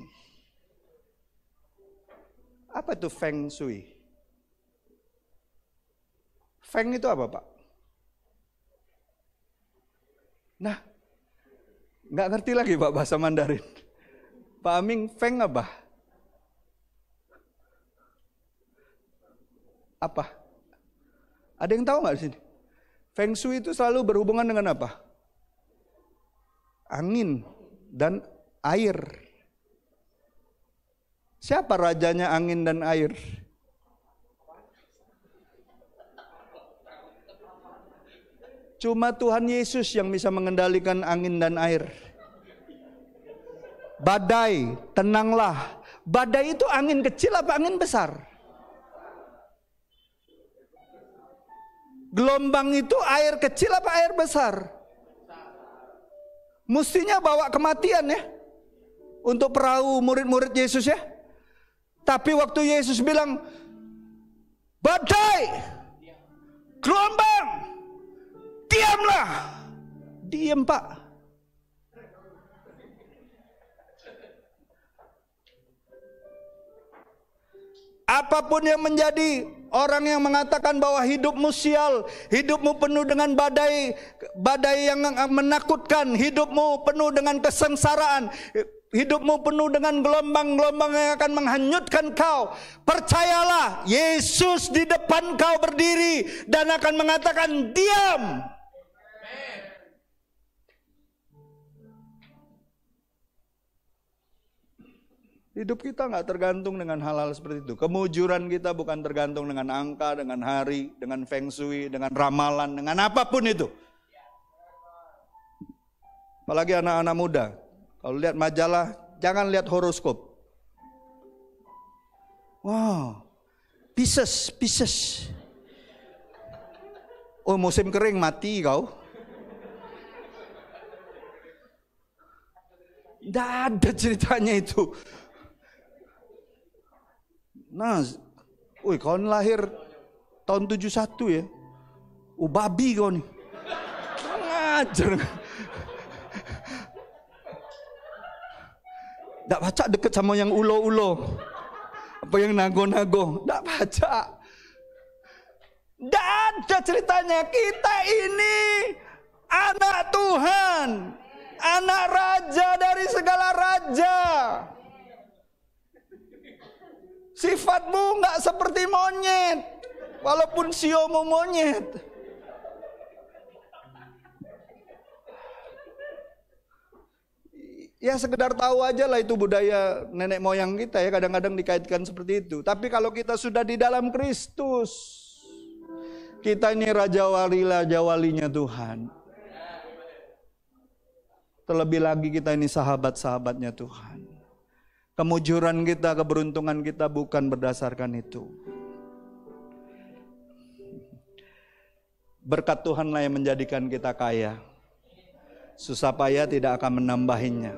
Speaker 1: Apa itu Feng Shui? Feng itu apa, Pak? Nah, nggak ngerti lagi Pak bahasa Mandarin. Pak Aming, Feng apa? Apa? Ada yang tahu nggak di sini? Feng Shui itu selalu berhubungan dengan apa? Angin dan air. Siapa rajanya angin dan air? Cuma Tuhan Yesus yang bisa mengendalikan angin dan air. Badai, tenanglah. Badai itu angin kecil apa angin besar? Gelombang itu air kecil apa air besar? Mestinya bawa kematian ya. Untuk perahu murid-murid Yesus ya. Tapi waktu Yesus bilang, badai, gelombang, diamlah. Diam Pak. Apapun yang menjadi orang yang mengatakan bahwa hidupmu sial, hidupmu penuh dengan badai, badai yang menakutkan, hidupmu penuh dengan kesengsaraan, hidupmu penuh dengan gelombang-gelombang yang akan menghanyutkan kau. Percayalah, Yesus di depan kau berdiri dan akan mengatakan diam. Hidup kita nggak tergantung dengan hal-hal seperti itu. Kemujuran kita bukan tergantung dengan angka, dengan hari, dengan feng shui, dengan ramalan, dengan apapun itu. Apalagi anak-anak muda. Kalau lihat majalah, jangan lihat horoskop. Wow, Pisces. Oh, musim kering mati kau. Tidak ada ceritanya itu. Nah, kau lahir tahun 71 ya. Babi kau nih. Ngajar. Tidak baca deket sama yang ulo-ulo. Apa yang nago-nago. Tidak baca. Tidak ada ceritanya. Kita ini anak Tuhan. Anak raja dari segala raja. Sifatmu nggak seperti monyet, walaupun siomu monyet. Ya sekedar tahu aja lah itu budaya nenek moyang kita ya, kadang-kadang dikaitkan seperti itu. Tapi kalau kita sudah di dalam Kristus, kita ini raja walinya Tuhan. Terlebih lagi kita ini sahabat-sahabatnya Tuhan. Kemujuran kita, keberuntungan kita bukan berdasarkan itu. Berkat Tuhanlah yang menjadikan kita kaya. Susah payah tidak akan menambahinya.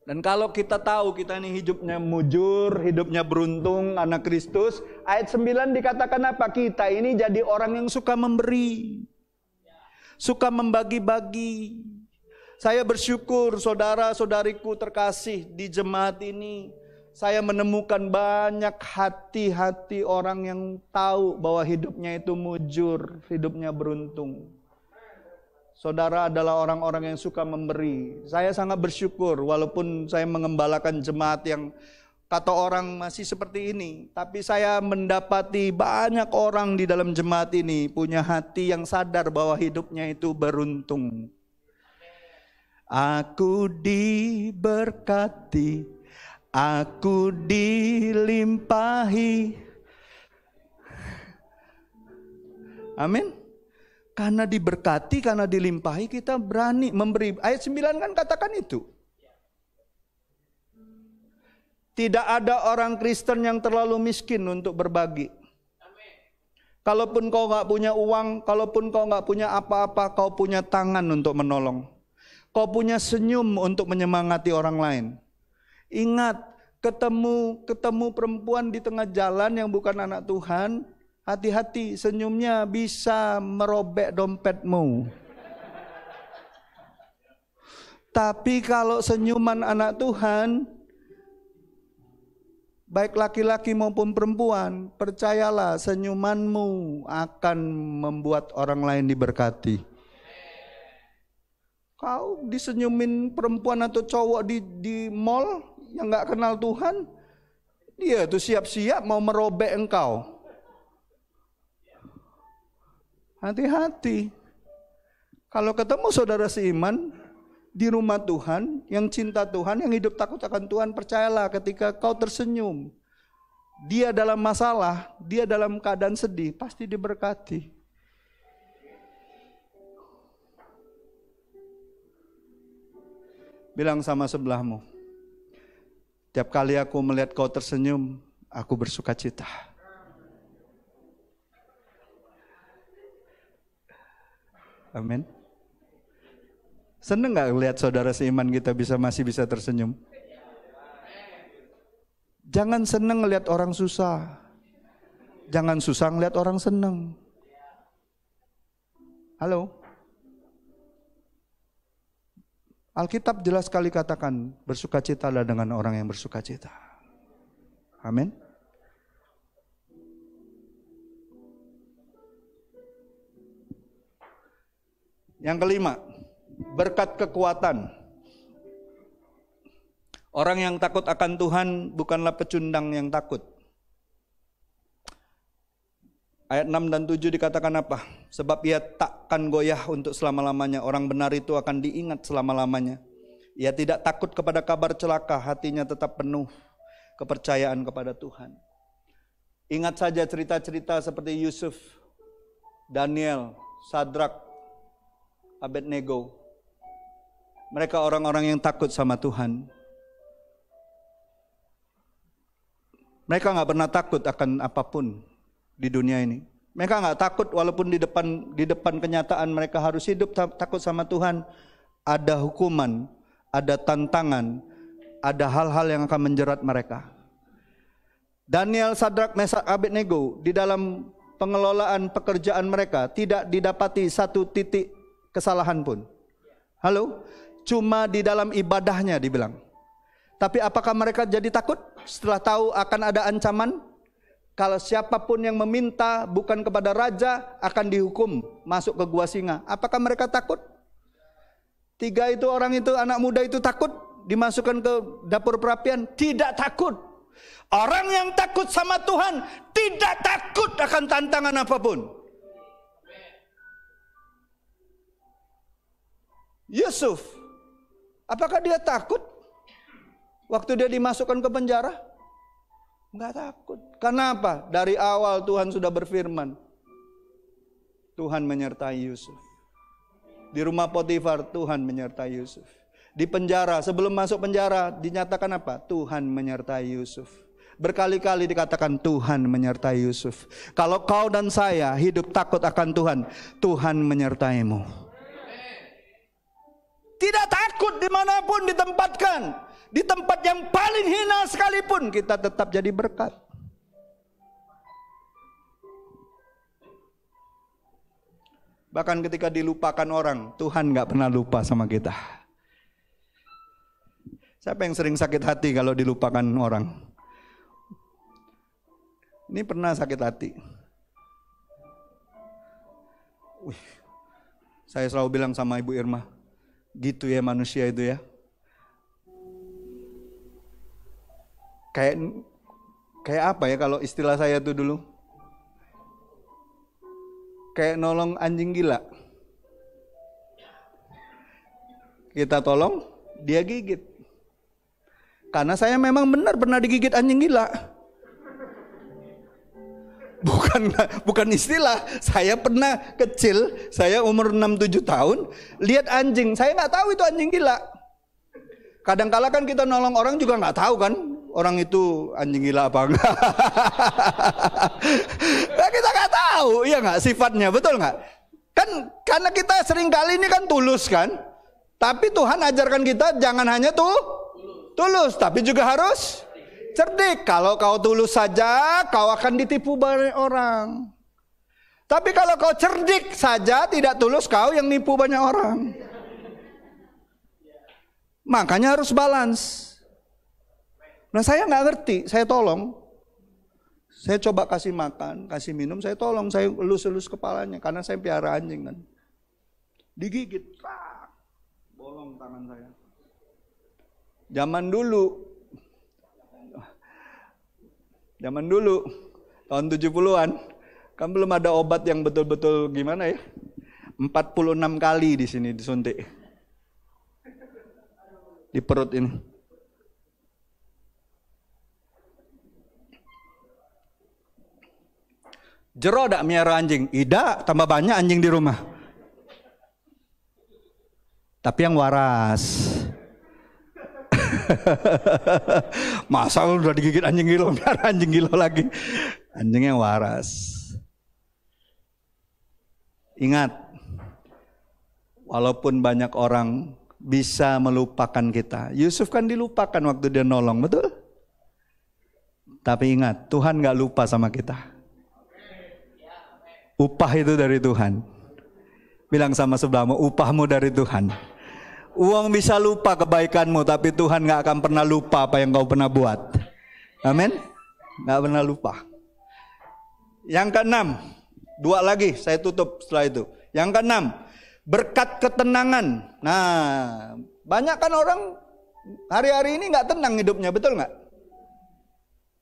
Speaker 1: Dan kalau kita tahu kita ini hidupnya mujur, hidupnya beruntung, anak Kristus. Ayat 9 dikatakan apa? Kita ini jadi orang yang suka memberi. Suka membagi-bagi. Saya bersyukur saudara-saudariku terkasih di jemaat ini. Saya menemukan banyak hati-hati orang yang tahu bahwa hidupnya itu mujur, hidupnya beruntung. Saudara adalah orang-orang yang suka memberi. Saya sangat bersyukur walaupun saya mengembalakan jemaat yang kata orang masih seperti ini. Tapi saya mendapati banyak orang di dalam jemaat ini punya hati yang sadar bahwa hidupnya itu beruntung. Aku diberkati, aku dilimpahi. Amin. Karena diberkati, karena dilimpahi kita berani memberi. Ayat 9 kan katakan itu. Tidak ada orang Kristen yang terlalu miskin untuk berbagi. Kalaupun kau nggak punya uang, kalaupun kau nggak punya apa-apa, kau punya tangan untuk menolong. Kau punya senyum untuk menyemangati orang lain. Ingat, ketemu perempuan di tengah jalan yang bukan anak Tuhan, hati-hati, senyumnya bisa merobek dompetmu. Tapi kalau senyuman anak Tuhan, baik laki-laki maupun perempuan, percayalah senyumanmu akan membuat orang lain diberkati. Kau disenyumin perempuan atau cowok di mall yang gak kenal Tuhan, dia tuh siap-siap mau merobek engkau. Hati-hati. Kalau ketemu saudara seiman di rumah Tuhan, yang cinta Tuhan, yang hidup takut akan Tuhan, percayalah ketika kau tersenyum, dia dalam masalah, dia dalam keadaan sedih, pasti diberkati. Bilang sama sebelahmu, tiap kali aku melihat kau tersenyum, aku bersuka cita. Amin. Seneng gak lihat saudara seiman kita masih bisa tersenyum? Jangan seneng ngelihat orang susah. Jangan susah ngelihat orang seneng. Halo? Alkitab jelas sekali katakan, bersukacitalah dengan orang yang bersukacita. Amin. Yang kelima, berkat kekuatan. Orang yang takut akan Tuhan bukanlah pecundang yang takut. Ayat 6 dan 7 dikatakan apa? Sebab ia takkan goyah untuk selama-lamanya. Orang benar itu akan diingat selama-lamanya. Ia tidak takut kepada kabar celaka, hatinya tetap penuh kepercayaan kepada Tuhan. Ingat saja cerita-cerita seperti Yusuf, Daniel, Sadrak, Abednego. Mereka orang-orang yang takut sama Tuhan. Mereka gak pernah takut akan apapun di dunia ini. Mereka gak takut walaupun di depan kenyataan mereka harus hidup takut sama Tuhan. Ada hukuman, ada tantangan, ada hal-hal yang akan menjerat mereka. Daniel, Sadrak, Mesak, Abednego di dalam pengelolaan pekerjaan mereka tidak didapati satu titik kesalahan pun. Halo? Cuma di dalam ibadahnya dibilang. Tapi apakah mereka jadi takut setelah tahu akan ada ancaman? Kalau siapapun yang meminta bukan kepada raja akan dihukum masuk ke gua singa. Apakah mereka takut? 3 itu orang itu, anak muda itu takut dimasukkan ke dapur perapian? Tidak takut. Orang yang takut sama Tuhan tidak takut akan tantangan apapun. Yusuf, apakah dia takut waktu dia dimasukkan ke penjara? Enggak takut. Karena apa? Dari awal Tuhan sudah berfirman. Tuhan menyertai Yusuf. Di rumah Potifar Tuhan menyertai Yusuf. Di penjara, sebelum masuk penjara dinyatakan apa? Tuhan menyertai Yusuf. Berkali-kali dikatakan Tuhan menyertai Yusuf. Kalau kau dan saya hidup takut akan Tuhan, Tuhan menyertaimu. Tidak takut dimanapun ditempatkan. Di tempat yang paling hina sekalipun kita tetap jadi berkat. Bahkan ketika dilupakan orang, Tuhan gak pernah lupa sama kita. Siapa yang sering sakit hati kalau dilupakan orang? Ini pernah sakit hati. Saya selalu bilang sama Ibu Irma, gitu ya manusia itu ya. Kayak apa ya kalau istilah saya tuh dulu? Kayak nolong anjing gila. Kita tolong, dia gigit. Karena saya memang benar pernah digigit anjing gila. Bukan istilah. Saya pernah kecil, saya umur 6-7 tahun, lihat anjing. Saya nggak tahu itu anjing gila. Kadang-kala kan kita nolong orang juga nggak tahu kan. orang itu anjing gila apa enggak? Nah, kita nggak tahu, ya nggak sifatnya, betul nggak? Kan karena kita sering kali ini kan tulus kan, tapi Tuhan ajarkan kita jangan hanya tulus, tapi juga harus cerdik. Kalau kau tulus saja, kau akan ditipu banyak orang. Tapi kalau kau cerdik saja, tidak tulus, kau yang nipu banyak orang. Makanya harus balance. Nah saya nggak ngerti, saya tolong. Saya coba kasih makan, kasih minum, saya tolong, saya elus-elus kepalanya. Karena saya piara anjing kan. Digigit, bolong tangan saya. Zaman dulu, tahun 70-an, kan belum ada obat yang betul-betul gimana ya. 46 kali di sini disuntik. Di perut ini. Jero dak miara anjing? Ida, tambah banyak anjing di rumah. Tapi yang waras. Masa udah digigit anjing gila, miara anjing gila lagi. Anjing yang waras. Ingat, walaupun banyak orang bisa melupakan kita. Yusuf kan dilupakan waktu dia nolong, betul? Tapi ingat, Tuhan gak lupa sama kita. Upah itu dari Tuhan. Bilang sama sebelahmu, upahmu dari Tuhan. Uang bisa lupa kebaikanmu, tapi Tuhan gak akan pernah lupa apa yang kau pernah buat. Amin? Gak pernah lupa. Yang keenam, dua lagi saya tutup setelah itu. Yang keenam, berkat ketenangan. Nah, banyak kan orang hari-hari ini gak tenang hidupnya, betul gak?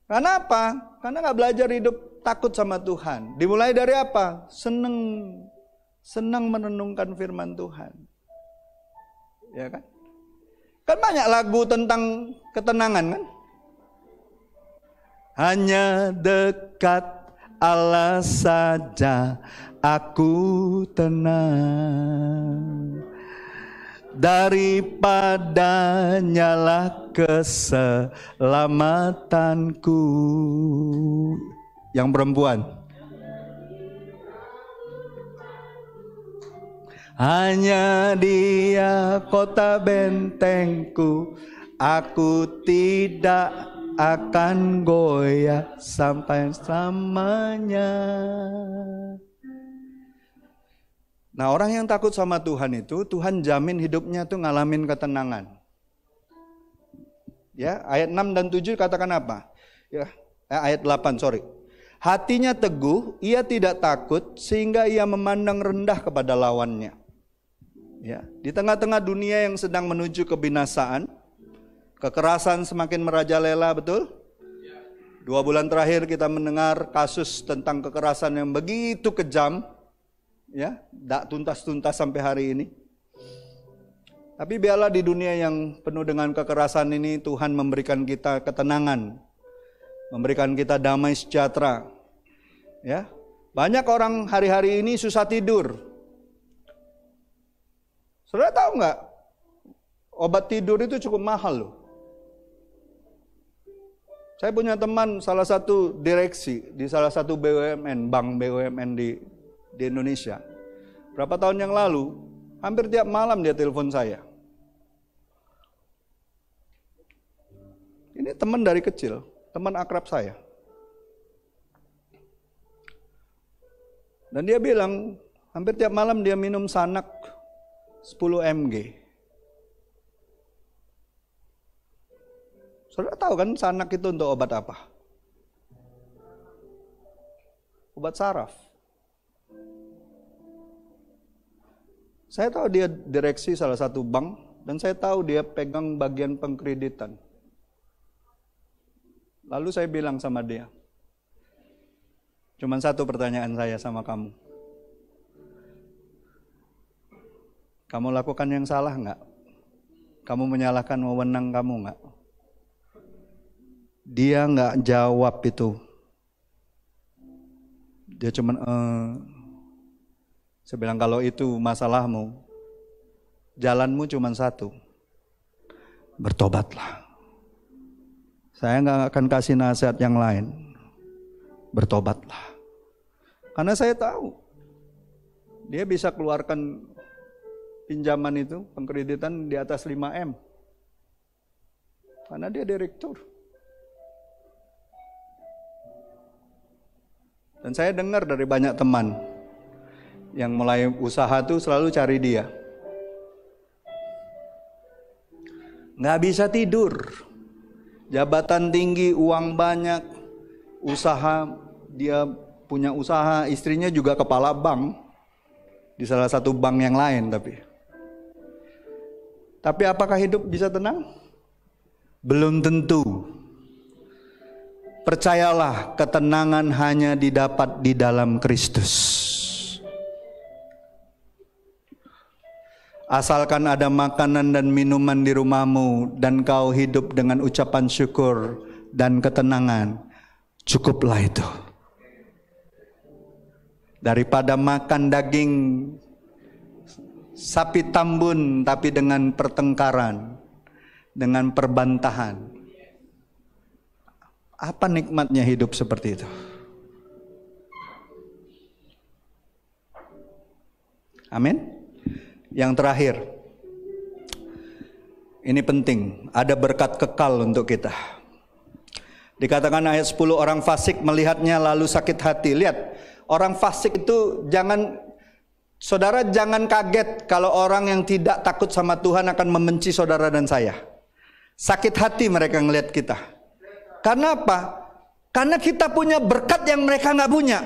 Speaker 1: Karena apa? Karena gak belajar hidup takut sama Tuhan. Dimulai dari apa? Senang merenungkan firman Tuhan. Ya kan? Kan banyak lagu tentang ketenangan kan? Hanya dekat Allah saja aku tenang. Daripadanya lah keselamatanku. Yang perempuan. Hanya Dia kota bentengku, aku tidak akan goyah sampai selamanya. Nah, orang yang takut sama Tuhan itu, Tuhan jamin hidupnya tuh ngalamin ketenangan. Ya, ayat 6 dan 7 katakan apa? Ya, ayat 8, sorry. Hatinya teguh, ia tidak takut sehingga ia memandang rendah kepada lawannya. Ya, di tengah-tengah dunia yang sedang menuju kebinasaan, kekerasan semakin merajalela, betul? 2 bulan terakhir kita mendengar kasus tentang kekerasan yang begitu kejam, ya, tak tuntas-tuntas sampai hari ini. Tapi biarlah di dunia yang penuh dengan kekerasan ini Tuhan memberikan kita ketenangan, memberikan kita damai sejahtera. Ya, banyak orang hari-hari ini susah tidur. Saudara tahu nggak? Obat tidur itu cukup mahal loh. Saya punya teman salah satu direksi di salah satu BUMN, bank BUMN di Indonesia. Berapa tahun yang lalu, hampir tiap malam dia telepon saya. Ini teman dari kecil, teman akrab saya. Dan dia bilang, hampir tiap malam dia minum Sanak 10 mg. Saudara tahu kan Sanak itu untuk obat apa? Obat saraf. Saya tahu dia direksi salah satu bank, dan saya tahu dia pegang bagian pengkreditan. Lalu saya bilang sama dia, cuman satu pertanyaan saya sama kamu. Kamu lakukan yang salah nggak? Kamu menyalahkan wewenang kamu nggak? Dia nggak jawab itu. Dia cuman saya bilang kalau itu masalahmu, jalanmu cuman satu. Bertobatlah. Saya nggak akan kasih nasihat yang lain. Bertobatlah. Karena saya tahu dia bisa keluarkan pinjaman itu, pengkreditan di atas 5M. Karena dia direktur. Dan saya dengar dari banyak teman yang mulai usaha tuh selalu cari dia. Nggak bisa tidur. Jabatan tinggi, uang banyak, usaha, dia punya usaha, istrinya juga kepala bank. Di salah satu bank yang lain Tapi apakah hidup bisa tenang? Belum tentu. Percayalah, ketenangan hanya didapat di dalam Kristus. Asalkan ada makanan dan minuman di rumahmu dan kau hidup dengan ucapan syukur dan ketenangan, cukuplah itu. Daripada makan daging sapi tambun tapi dengan pertengkaran, dengan perbantahan. Apa nikmatnya hidup seperti itu? Amin. Yang terakhir, ini penting, ada berkat kekal untuk kita. Dikatakan ayat 10, orang fasik melihatnya lalu sakit hati. Lihat, orang fasik itu saudara jangan kaget kalau orang yang tidak takut sama Tuhan akan membenci saudara dan saya. Sakit hati mereka ngelihat kita. Karena apa? Karena kita punya berkat yang mereka nggak punya.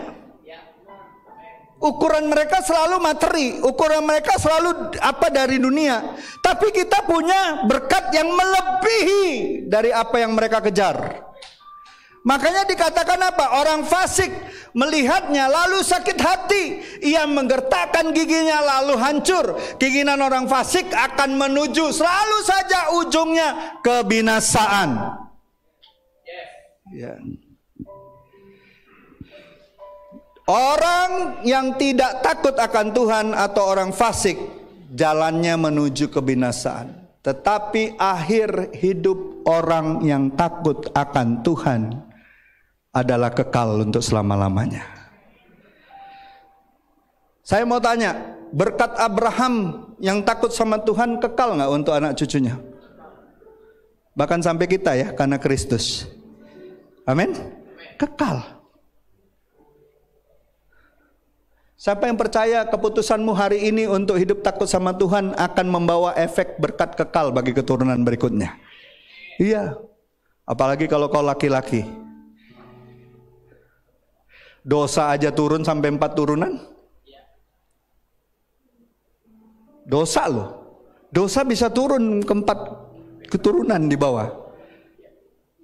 Speaker 1: Ukuran mereka selalu materi, ukuran mereka selalu apa dari dunia. Tapi kita punya berkat yang melebihi dari apa yang mereka kejar. Makanya dikatakan apa? Orang fasik melihatnya lalu sakit hati. Ia menggertakkan giginya lalu hancur. Keinginan orang fasik akan menuju selalu saja ujungnya kebinasaan. Ya. Orang yang tidak takut akan Tuhan atau orang fasik, jalannya menuju kebinasaan. Tetapi akhir hidup orang yang takut akan Tuhan adalah kekal untuk selama-lamanya. Saya mau tanya, berkat Abraham yang takut sama Tuhan kekal nggak untuk anak cucunya? Bahkan sampai kita ya, karena Kristus. Amin. Kekal. Siapa yang percaya keputusanmu hari ini untuk hidup takut sama Tuhan akan membawa efek berkat kekal bagi keturunan berikutnya? Iya. Apalagi kalau kau laki-laki. Dosa aja turun sampai 4 turunan. Dosa loh. Dosa bisa turun ke 4 keturunan di bawah.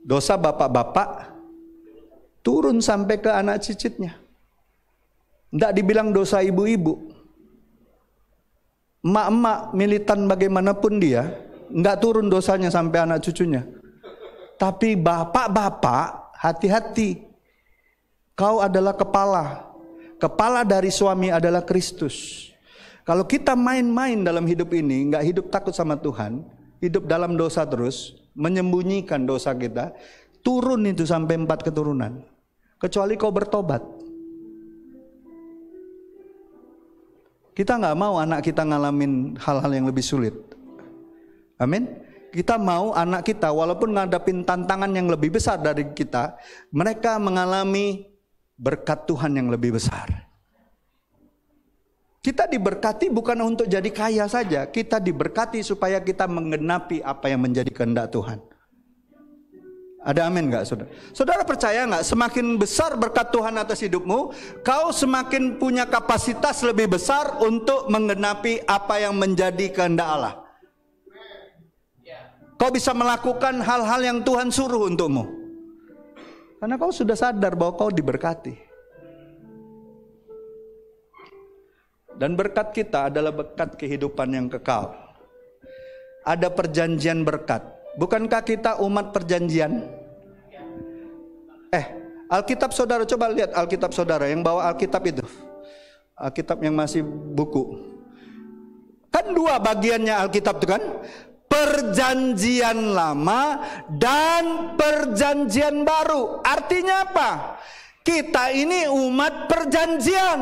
Speaker 1: Dosa bapak-bapak turun sampai ke anak cicitnya. Tidak dibilang dosa ibu-ibu. Emak-emak militan bagaimanapun dia, nggak turun dosanya sampai anak cucunya. Tapi bapak-bapak, hati-hati. Kau adalah kepala. Kepala dari suami adalah Kristus. Kalau kita main-main dalam hidup ini, nggak hidup takut sama Tuhan, hidup dalam dosa terus, menyembunyikan dosa kita, turun itu sampai 4 keturunan. Kecuali kau bertobat. Kita nggak mau anak kita ngalamin hal-hal yang lebih sulit. Amin. Kita mau anak kita walaupun ngadapin tantangan yang lebih besar dari kita, mereka mengalami berkat Tuhan yang lebih besar. Kita diberkati bukan untuk jadi kaya saja, kita diberkati supaya kita menggenapi apa yang menjadi kehendak Tuhan. Ada amin nggak, saudara? Saudara percaya nggak? Semakin besar berkat Tuhan atas hidupmu, kau semakin punya kapasitas lebih besar untuk menggenapi apa yang menjadi kehendak Allah. Kau bisa melakukan hal-hal yang Tuhan suruh untukmu, karena kau sudah sadar bahwa kau diberkati. Dan berkat kita adalah berkat kehidupan yang kekal. Ada perjanjian berkat. Bukankah kita umat perjanjian? Alkitab saudara, coba lihat Alkitab saudara yang bawa Alkitab itu. Alkitab yang masih buku. Kan 2 bagiannya Alkitab itu kan? perjanjian lama dan perjanjian baru. Artinya apa? Kita ini umat perjanjian.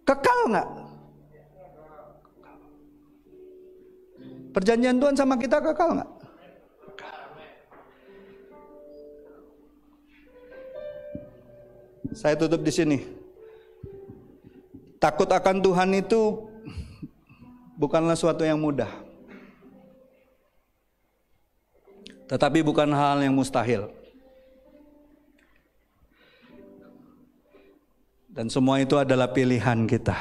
Speaker 1: Kekal nggak? Perjanjian Tuhan sama kita kekal nggak? Saya tutup di sini. Takut akan Tuhan itu bukanlah suatu yang mudah. Tetapi bukan hal yang mustahil. Dan semua itu adalah pilihan kita.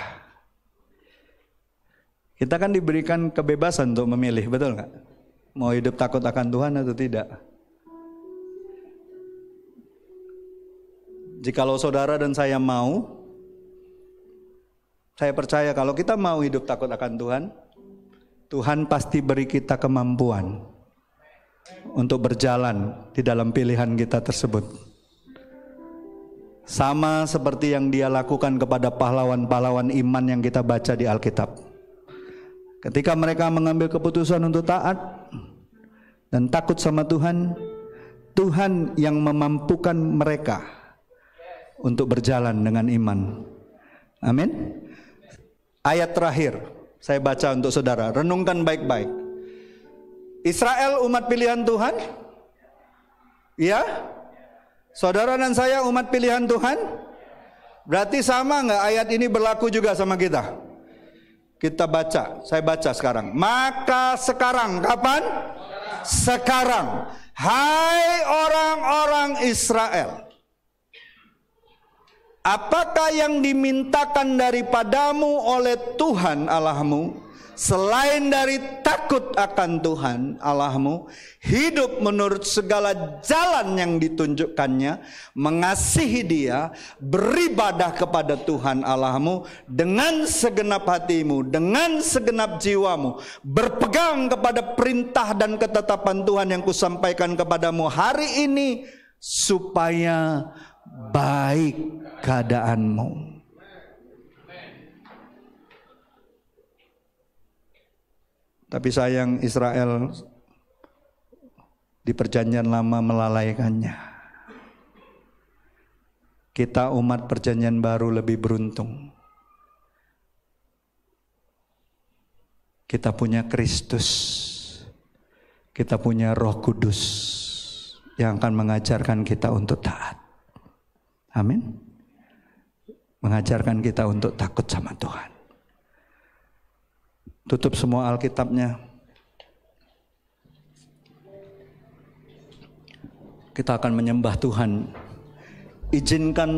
Speaker 1: Kita kan diberikan kebebasan untuk memilih, betul nggak? Mau hidup takut akan Tuhan atau tidak? Jikalau saudara dan saya mau, saya percaya kalau kita mau hidup takut akan Tuhan, Tuhan pasti beri kita kemampuan untuk berjalan di dalam pilihan kita tersebut. Sama seperti yang Dia lakukan kepada pahlawan-pahlawan iman yang kita baca di Alkitab. Ketika mereka mengambil keputusan untuk taat dan takut sama Tuhan, Tuhan yang memampukan mereka untuk berjalan dengan iman. Amin. Ayat terakhir saya baca untuk saudara, renungkan baik-baik. Israel umat pilihan Tuhan? Ya? Saudara dan saya umat pilihan Tuhan? Berarti sama nggak ayat ini berlaku juga sama kita? Kita baca, saya baca sekarang. Maka sekarang, kapan? Sekarang. Hai orang-orang Israel, apakah yang dimintakan daripadamu oleh Tuhan Allahmu, selain dari takut akan Tuhan Allahmu, hidup menurut segala jalan yang ditunjukkannya, mengasihi Dia, beribadah kepada Tuhan Allahmu dengan segenap hatimu, dengan segenap jiwamu, berpegang kepada perintah dan ketetapan Tuhan yang kusampaikan kepadamu hari ini, supaya baik keadaanmu. Tapi sayang Israel di perjanjian lama melalaikannya. Kita umat perjanjian baru lebih beruntung. Kita punya Kristus. Kita punya Roh Kudus yang akan mengajarkan kita untuk taat. Amin. Mengajarkan kita untuk takut sama Tuhan. Tutup semua Alkitabnya. Kita akan menyembah Tuhan. Izinkan